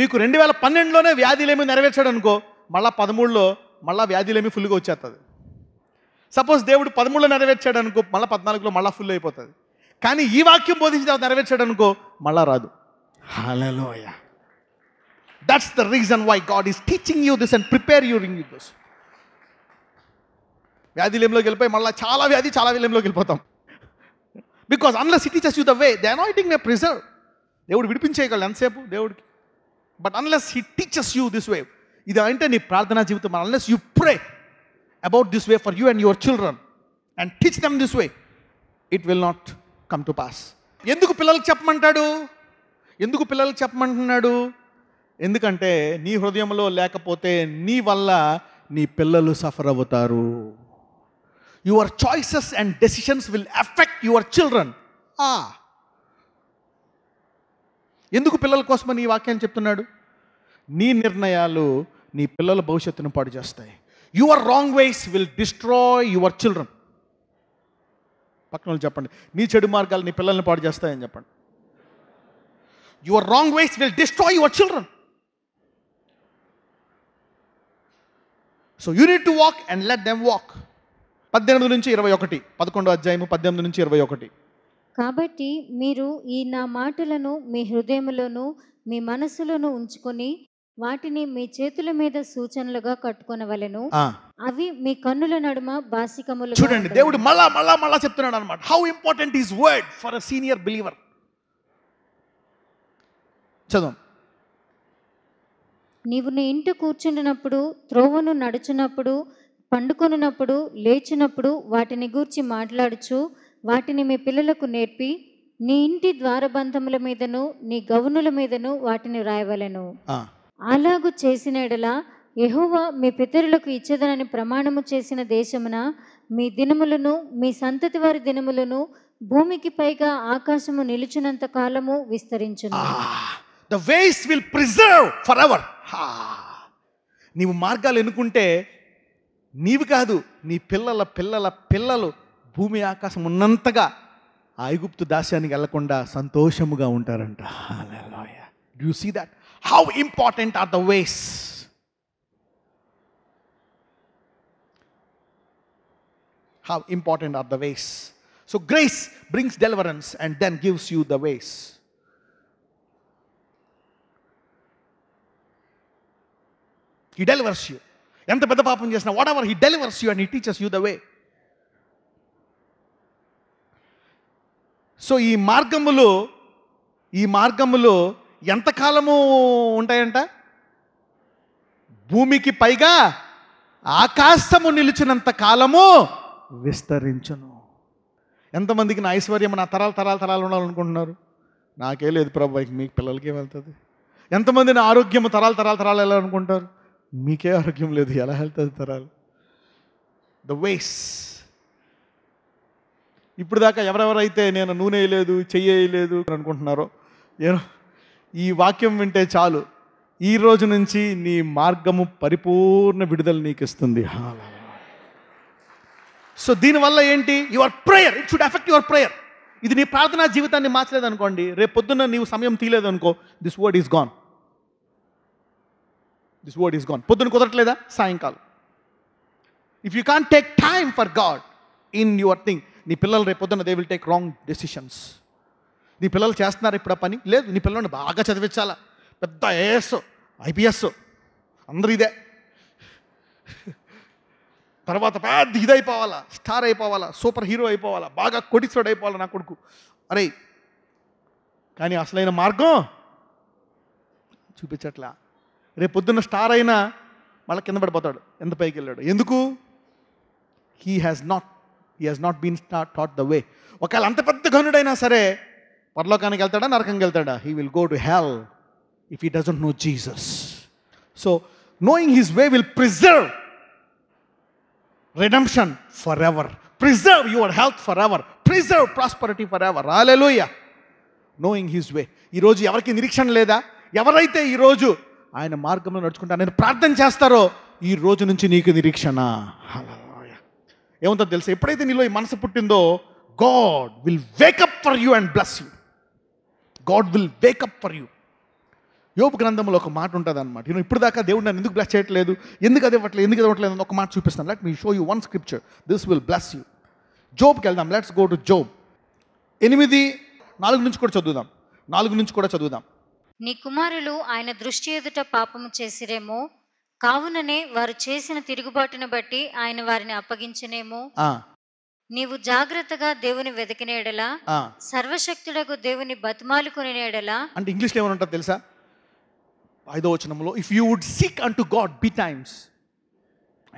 మీకు 2012లోనే వ్యాధిలేమి నెరవేర్చాడు అనుకో, మళ్ళీ 13లో మళ్ళీ వ్యాధిలేమి ఫుల్గా వచ్చేస్తుంది. సపోజ్ దేవుడు 13లో నెరవేర్చాడు అనుకో, మళ్ళీ 14లో మళ్ళీ ఫుల్ అయిపోతుంది. కానీ ఈ వాక్యం బోధించిన తర్వాత నెరవేర్చాడు అనుకో, మళ్ళా రాదు. Hallelujah. That's the reason why God is teaching you this and prepare you ring this. వ్యాధిలేంలోకి వెళ్ళిపోయి మళ్ళీ చాలా వ్యాధిలేంలోకి వెళ్ళిపోతాం. Because unless he teachers you the way, the anointing may preserve. దేవుడు విడిపించేయగలడు ఎంతసేపు దేవుడికి. But unless he teachers you this way, ఇది అంటే నీ ప్రార్థనా జీవితం. Unless you pray about this way for you and your children and teach them this way, it will not come to pass. ఎందుకు పిల్లలకు చెప్పమంటాడు? ఎందుకు పిల్లలకు చెప్పమంటున్నాడు? ఎందుకంటే నీ హృదయంలో లేకపోతే నీ వల్ల నీ పిల్లలు సఫర్ అవుతారు. Your choices and decisions will effect your children. ఎందుకు పిల్లల కోసమని ఈ వాక్యాన్ని చెప్తున్నాడు? నీ నిర్ణయాలు నీ పిల్లల భవిష్యత్తును పాడు చేస్తాయి. Your wrong ways will destroy your children. పక్కన వాళ్ళు చెప్పండి, నీ చెడు మార్గాలు నీ పిల్లల్ని పాడు చేస్తాయని చెప్పండి. Your wrong ways will destroy your children. So you need to walk and let them walk. 18 నుంచి 21, 11వ అధ్యాయము 18 నుంచి 21. కాబట్టి మీరు ఈ నా మాటలను మీ హృదయములోను మీ మనసులోను ఉంచుకొని వాటిని మీ చేతుల మీద సూచనలుగా కట్టుకొనవలెను. అవి మీ కన్నుల నడుమ బాసికములు. చూడండి, దేవుడు మళ్ళా చెప్తున్నాడు అనమాట. How important is word for a senior believer. చదువు. నీవు నీ ఇంట కూర్చుండినప్పుడు, త్రోవను నడుచునప్పుడు, పండుకొనున్నప్పుడు, లేచినప్పుడు వాటిని గూర్చి మాట్లాడుచు వాటిని మీ పిల్లలకు నేర్పి నీ ఇంటి ద్వారబంధముల మీదను నీ గవునుల మీదను వాటిని రాయవలెను. అలాగు చేసిన ఎడల యెహోవా మీ పితరులకు ఇచ్చేదనని ప్రమాణము చేసిన దేశమున మీ దినములను మీ సంతతి వారి దినములను భూమికి పైగా ఆకాశము నిలుచునంత కాలము విస్తరించును. The ways will preserve forever. నీవు మార్గాలు ఎన్నుకుంటే నీవు కాదు, నీ పిల్లల పిల్లల పిల్లలు భూమి ఆకాశం ఉన్నంతగా ఐగుప్తు దాస్యానికి వెళ్లకుండా సంతోషముగా ఉంటారంట. హల్లెలూయా. Do you see that? How important are the ways? How important are the ways? So grace brings deliverance and then gives you the ways. He delivers you. ఎంత పెద్ద పాపం చేసినా, whatever, he delivers you and he teaches you the way. So ఈ మార్గములో ఎంతకాలము ఉంటాయంట? భూమికి పైగా ఆకాశము నిలిచినంత కాలము విస్తరించును. ఎంతమందికి నా ఐశ్వర్యం నా తరాలు ఉండాలనుకుంటున్నారు? నాకే లేదు ప్రభు, మీకు పిల్లలకే వెళ్తుంది. ఎంతమంది నా ఆరోగ్యము తరాలు వెళ్ళాలనుకుంటారు? మీకే ఆరోగ్యం లేదు, ఎలా వెళ్తుంది తరాలు? ద వేస్ ఇప్పుడు దాకా ఎవరెవరైతే నేను నూనె వేయలేదు, చెయ్యి వేయలేదు అనుకుంటున్నారో, ఈ వాక్యం వింటే చాలు, ఈ రోజు నుంచి నీ మార్గము పరిపూర్ణ విడుదల నీకు ఇస్తుంది. సో దీనివల్ల ఏంటి? Your prayer, it should effect your prayer. ఇది నీ ప్రార్థనా జీవితాన్ని మార్చలేదు అనుకోండి, రేపు పొద్దున్న నీవు సమయం తీయలేదు అనుకో, this word is gone. This word is gone. పొద్దున్న కుదరట్లేదా? సాయంకాలం. If you can't take time for God in your thing, నీ పిల్లలు రేపు పొద్దున్న they will take wrong decisions. నీ పిల్లలు చేస్తున్నారు ఇప్పుడు ఆ పని లేదు, నీ పిల్లల్ని బాగా చదివించాలా, పెద్ద ఐఏఎస్ ఐపీఎస్ అందరూ ఇదే, తర్వాత పెద్ద ఇదైపోవాలా, స్టార్ అయిపోవాలా, సూపర్ హీరో అయిపోవాలా, బాగా కోటీశ్వరుడు అయిపోవాలా నా కొడుకు. అరే కానీ అసలైన మార్గం చూపించట్లా. రేపు పొద్దున్న స్టార్ అయినా మళ్ళీ కింద పడిపోతాడు, ఎంత పైకి వెళ్ళాడు. ఎందుకు? He has not been taught the way. ఒకవేళ అంత పెద్ద ఘనుడైనా సరే పరలోకానికి వెళ్తాడా, నరకంకి వెళ్తాడా? He will go to hell if he doesn't know Jesus. So knowing his way will preserve redemption forever, preserve your health forever, preserve prosperity forever. Hallelujah. Knowing his way. ఈరోజు ఎవరికి నిరీక్షణ లేదా? ఎవరైతే ఈరోజు ఆయన మార్గంలో నడుచుకుంటా నేను ప్రార్థన చేస్తారో ఈ రోజు నుంచి నీకు నిరీక్షణ. హల్లెలూయా. ఏముందో తెలుసా? ఎప్పుడైతే నీలో ఈ మనసు పుట్టిందో, God will wake up for you and bless you. God will wake up for you. యోబు గ్రంథంలో ఒక మాట ఉంటుంది అనమాట. ఇప్పుడు దాకా దేవుడు నన్ను ఎందుకు బ్లెస్ చేయట్లేదు, ఎందుకు అది ఇవ్వట్లేదు అని ఒక మాట చూపిస్తాను. Let me show you one scripture, this will bless you. జోబ్కి వెళ్దాం. లెట్స్ గో టు జోబ్ 8:4 నుంచి కూడా చదువుదాం. 4 నుంచి కూడా చదువుదాం. నీ కుమారులు ఆయన దృష్టి ఎదుట పాపము చేసిరేమో, కావుననే వారు చేసిన తిరుగుబాటును బట్టి ఆయన వారిని అప్పగించనేమో. నీవు జాగ్రత్తగా దేవుని వెతికిన ఎడల, సర్వశక్తుడకు దేవుని బతిమాలుకునే ఎడల. అంటే ఇంగ్లీష్లో ఏమని ఉంటుంది తెలుసా? 5వ వచనంలో, if you would seek unto God బిటైమ్స్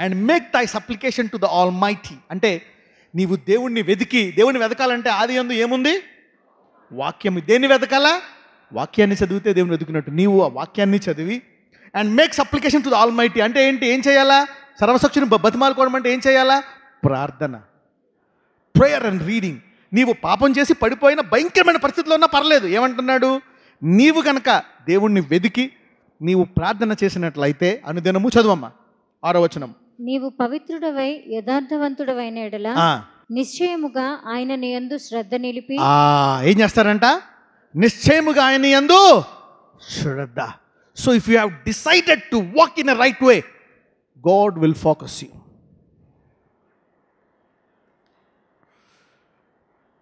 and make దై సప్లికేషన్ టు ద ఆల్మైటీ. అంటే నీవు దేవుణ్ణి వెతకాలంటే ఆది యందు ఏముంది? వాక్యం. దేన్ని వెతకాలా? వాక్యాన్ని చదివితే దేవుని వెతుకున్నట్టు. నీవు ఆ వాక్యాన్ని చదివి and make supplication to the almighty అంటే ఏంటి? ఏం చేయాలా? సర్వశక్తిని బతిమాలుకోవడం అంటే ఏం చేయాలా? ప్రార్థన, ప్రేయర్ అండ్ రీడింగ్. నీవు పాపం చేసి పడిపోయిన భయంకరమైన పరిస్థితిలో ఉన్నా పర్లేదు. ఏమంటున్నాడు? నీవు కనుక దేవుణ్ణి వెతికి నీవు ప్రార్థన చేసినట్లయితే, అనుదినము చదువమ్మా 6వ వచనం, నీవు పవిత్రుడవై యథార్థవంతుడవైన ఎడల నిశ్చయముగా ఆయన నీ యందు శ్రద్ధ నిలిపి. ఏం చేస్తారంట? నిశ్చయముగా ఆయన యందు శ్రద్ధ. So if you have decided to walk in a right way, God will focus you.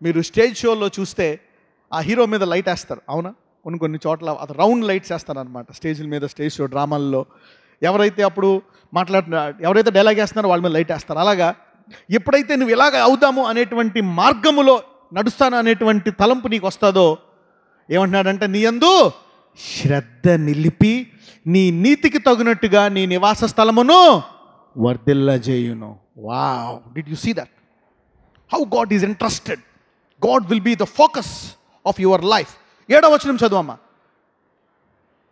మీరు స్టేజ్ షోలో చూస్తే ఆ హీరో మీద లైట్ వేస్తారు, అవునా? కొన్ని చోట్ల అది రౌండ్ లైట్స్ వేస్తారనమాట స్టేజ్ల మీద. స్టేజ్ షో డ్రామాల్లో ఎవరైతే ఎవరైతే డైలాగ్ వేస్తున్నారో వాళ్ళ మీద లైట్ వేస్తారు. అలాగా ఎప్పుడైతే నువ్వు ఇలాగ అవుదాము అనేటువంటి మార్గములో నడుస్తాను అనేటువంటి తలంపు నీకు వస్తుందో, ఏమంటున్నాడంటే నీ యందు శ్రద్ధ నిలిపి నీ నీతికి తగినట్టుగా నీ నివాస స్థలమును వర్ధిల్లజేయును. Wow, did you see that? How God is interested. God will be the focus of your life. 7వ వచనం చదువమ్మా.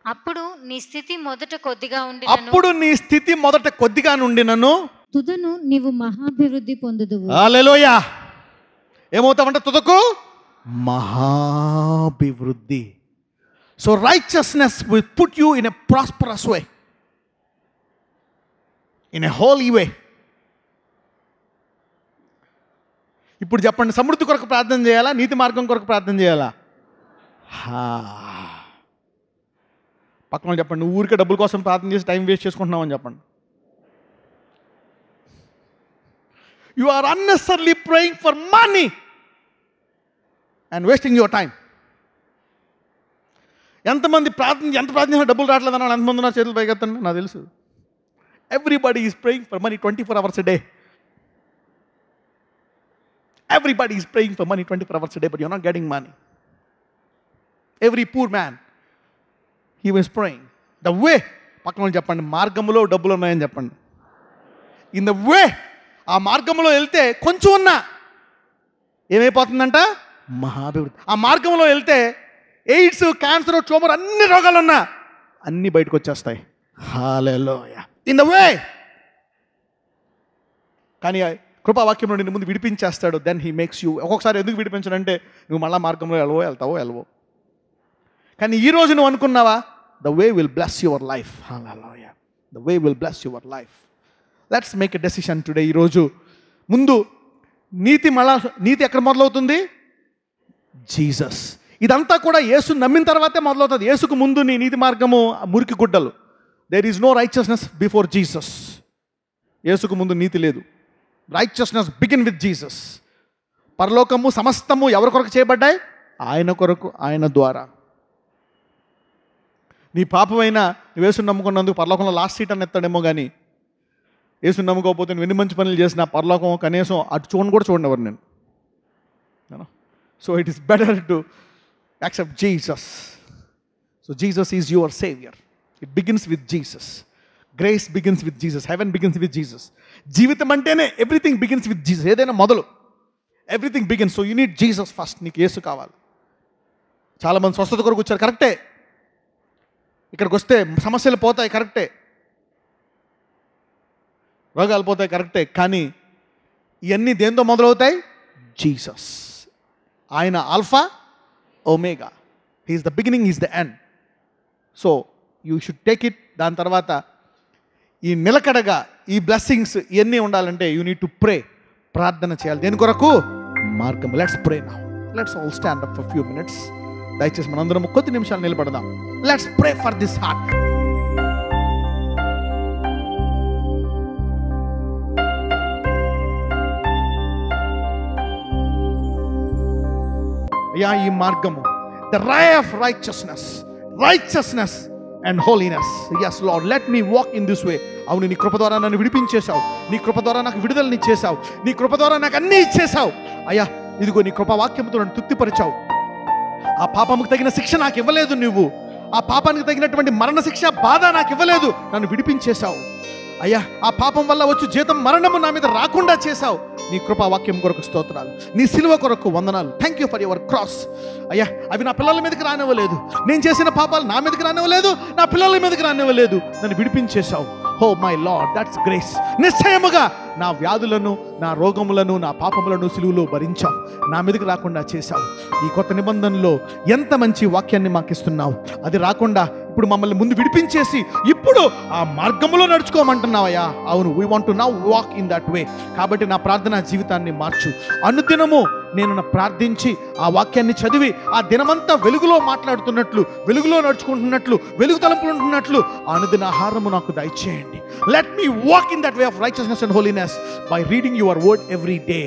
అప్పుడు నీ స్థితి మొదట కొద్దిగా నుండినను తుదను నీవు మహాభివృద్ధి పొందుదువు. హల్లెలూయా. ఏమవుతావంటే తుదకు మహాభివృద్ధి. So righteousness will put you in a prosperous way, in a holy way. ఇప్పుడు చెప్పండి, సమృద్ధి కొరకు ప్రార్థన చేయాలా, నీతి మార్గం కొరకు ప్రార్థన చేయాలా? పక్కన చెప్పండి, నువ్వు ఊరికే డబ్బుల కోసం ప్రార్థన చేసి టైం వేస్ట్ చేసుకుంటున్నావు అని చెప్పండి. You are unnecessarily praying for money and wasting your time. ఎంత ప్రార్థన డబ్బులు రావట్లేదన్న వాళ్ళు ఎంతమంది ఉన్నారు? చేతులు పైకెత్తండి. నాకు తెలుసు. Everybody is praying for money 24 hours a day. Everybody is praying for money 24 hours a day, but you're not getting money. Every poor man, he was praying. The way, పక్కన చెప్పండి, మార్గములో డబ్బులు ఉన్నాయని చెప్పండి. ఇన్ ద వే, ఆ మార్గంలో వెళ్తే కొంచెం ఉన్నా ఏమైపోతుందంట? మహాభివృద్ధి. ఆ మార్గంలో వెళ్తే ఎయిడ్స్, క్యాన్సర్, ట్యూమర్ అన్ని రోగాలు ఉన్నా అన్ని బయటకు వచ్చేస్తాయి. హల్లెలూయా. In the way. కానీ కృపావాక్యంలో నిన్ను ముందు విడిపించేస్తాడు. Then he makes you. ఒక్కొక్కసారి ఎందుకు విడిపించడంటే నువ్వు మళ్ళా మార్గంలో వెళ్తావో. కానీ ఈరోజు నువ్వు అనుకున్నావా, the way will bless your life. Hallelujah. The way will bless your life. Let's make a decision today. ఈరోజు ముందు నీతి ఎక్కడ మొదలవుతుంది? జీసస్. ఇదంతా కూడా యేసు నమ్మిన తర్వాతే మొదలవుతుంది. యేసుకు ముందు నీ నీతి మార్గము మురికి గుడ్డలు. There is no righteousness before Jesus. యేసుకు ముందు నీతి లేదు. Righteousness begin with Jesus. పరలోకము సమస్తము ఎవరి కొరకు చేయబడ్డాయి? ఆయన కొరకు, ఆయన ద్వారా. నీ పాపమైనా నువ్వు యేసుని నమ్ముకున్నందుకు పరలోకంలో లాస్ట్ సీట్ అని ఎత్తాడేమో, కానీ యేసుని నమ్ముకోకపోతే నువ్వు ఎన్ని మంచి పనులు చేసినా పరలోకం కనీసం అటు చూడండి ఎవరు నేను. So it is better to accept Jesus. So Jesus is your saviour. It begins with Jesus. Grace begins with Jesus. Heaven begins with Jesus. జీవితం అంటేనే ఎవ్రీథింగ్ బిగిన్స్ విత్ జీసస్. ఏదైనా మొదలు everything begins. So you need Jesus first. నీకు యేసు కావాలి. చాలామంది స్వస్థత కొరకు వచ్చారు, కరెక్టే. ఇక్కడికి వస్తే సమస్యలు పోతాయి, కరెక్టే. రోగాలు పోతాయి, కరెక్టే. కానీ ఇవన్నీ దేంతో మొదలవుతాయి? జీసస్. ఆయన alpha omega. He's the beginning, he's the end. So you should take it. దాని తర్వాత ఈ నిలకడగా ఈ బ్లెస్సింగ్స్ ఇవన్నీ ఉండాలంటే యూ నీడ్ టు ప్రే. ప్రార్థన చేయాలి. దేని కొరకు? మార్గం. Let's pray now. Let's all stand up for few minutes. దయచేసి మనందరం కొద్ది నిమిషాలు నిలబడదాం. Let's pray for this heart. అయ్యా, ఈ మార్గము, the way of righteousness and holiness. yes Lord, let me walk in this way. అవును, నీ కృప ద్వారా నన్ను విడిపించేశావు. నీ కృప ద్వారా నాకు విడుదలని ఇచ్చేశావు. నీ కృప ద్వారా నాకు అన్నీ ఇచ్చేశావు. అయ్యా, ఇదిగో నీ కృప వాక్యంతో నన్ను తృప్తిపరిచావు. ఆ పాపముకు తగిన శిక్ష నాకు ఇవ్వలేదు నువ్వు. ఆ పాపానికి తగినటువంటి మరణ శిక్ష, బాధ నాకు ఇవ్వలేదు. నన్ను విడిపించేశావు. అయ్యా, ఆ పాపం వల్ల వచ్చు జీతం మరణము నా మీద రాకుండా చేశావు. నీ కృపా వాక్యం కొరకు స్తోత్రాలు. నీ సిలువ కొరకు వందనాలు. Thank you for your cross. అయ్యా, అవి నా పిల్లల మీదకి రానివ్వలేదు. నేను చేసిన పాపాలు నా మీదకి రానివ్వలేదు, నా పిల్లల మీదకి రానివ్వలేదు. నన్ను విడిపించేశావు. O my Lord, that's grace. నిశ్చయముగా నా వ్యాధులను, నా రోగములను, నా పాపములను సిలువలో భరించావు. నా మీదకి రాకుండా చేశావు. ఈ కొత్త నిబంధనలో ఎంత మంచి వాక్యాన్ని మాకు ఇస్తున్నావు. అది రాకుండా ఇప్పుడు మమ్మల్ని ముందు విడిపించేసి ఇప్పుడు ఆ మార్గంలో నడుచుకోమంటున్నావయ్యా. అవును, we want to now walk in that way. కాబట్టి నా ప్రార్థనా జీవితాన్ని మార్చు. అనుదినము నేను ప్రార్థించి ఆ వాక్యాన్ని చదివి ఆ దినమంతా వెలుగులో మాట్లాడుతున్నట్లు, వెలుగులో నడుచుకుంటున్నట్లు, వెలుగు తలంపులు ఉంటున్నట్లు అనుదిన ఆహారము నాకు దయచేయండి. Let me walk in that way of righteousness and holiness by reading your word every day,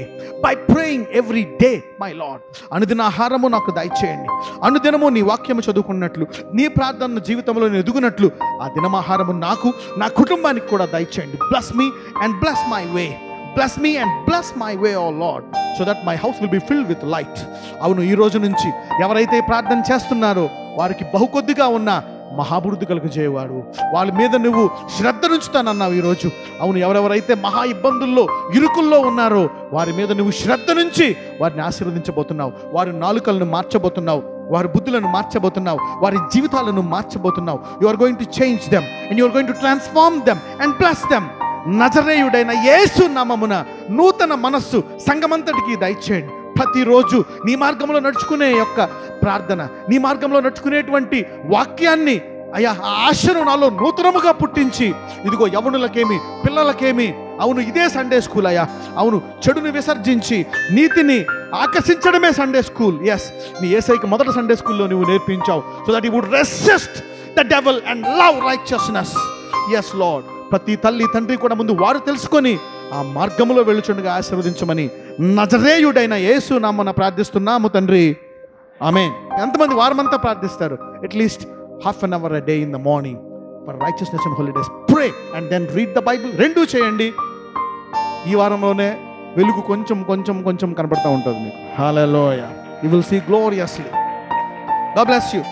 by praying every day my lord. అనుదిన ఆహారము నాకు దయచేయండి. అనుదినము నీ వాక్యము చదువుకున్నట్లు, నీ ప్రార్థన జీవితంలో నేను ఎదుగునట్లు ఆ దినమాహారము నాకు, నా కుటుంబానికి కూడా దయచేయండి. Bless me and bless my way. Bless me and bless my way, oh Lord, so that my house will be filled with light. అవును, ఈ రోజు నుంచి ఎవరైతే ప్రార్థన చేస్తున్నారో వారికి బహుకొద్దిగా ఉన్న మహాభివృద్ధి కలుగు చేయవాడు. వాళ్ళ మీద నువ్వు శ్రద్ధ నుంచుతానన్నావు ఈరోజు. అవును, ఎవరెవరైతే మహా ఇబ్బందుల్లో, ఇరుకుల్లో ఉన్నారో వారి మీద నువ్వు శ్రద్ధ నుంచి వారిని ఆశీర్వదించబోతున్నావు. వారి నాలుకలను మార్చబోతున్నావు, వారి బుద్ధులను మార్చబోతున్నావు, వారి జీవితాలను మార్చబోతున్నావు. You are going to change them and you are going to transform them and bless them. నజరేయుడైన యేసు నామమున నూతన మనస్సు సంఘమంతటికి దయచేయండి. ప్రతిరోజు నీ మార్గంలో నడుచుకునే యొక్క ప్రార్థన, నీ మార్గంలో నడుచుకునేటువంటి వాక్యాన్ని అయ్యా, ఆ ఆశను నాలో నూతనముగా పుట్టించి, ఇదిగో యవనులకేమి, పిల్లలకేమి, అవును ఇదే సండే స్కూల్ అయ్యా. అవును, చెడుని విసర్జించి నీతిని ఆకర్షించడమే సండే స్కూల్. ఎస్, నీ యేసయ్యకి మొదటి సండే స్కూల్లో నువ్వు నేర్పించావు. So that you would resist the devil and love righteousness. Yes Lord, ప్రతి తల్లి తండ్రి కూడా ముందు వారు తెలుసుకొని ఆ మార్గములో వెళ్ళుచుండగా ఆశీర్వదించమని నజరేయుడైన యేసు నామమున ప్రార్థిస్తున్నాము తండ్రి. ఆమేన్. ఎంతమంది వారమంతా ప్రార్థిస్తారు? At least half an hour a day in the morning for righteousness and holiness. Pray and then read the Bible. రెండూ చేయండి. ఈ వారంలోనే వెలుగు కొంచెం కొంచెం కొంచెం కనబడతా ఉంటుంది మీకు. హల్లెలూయా. You will see gloriously. God bless you.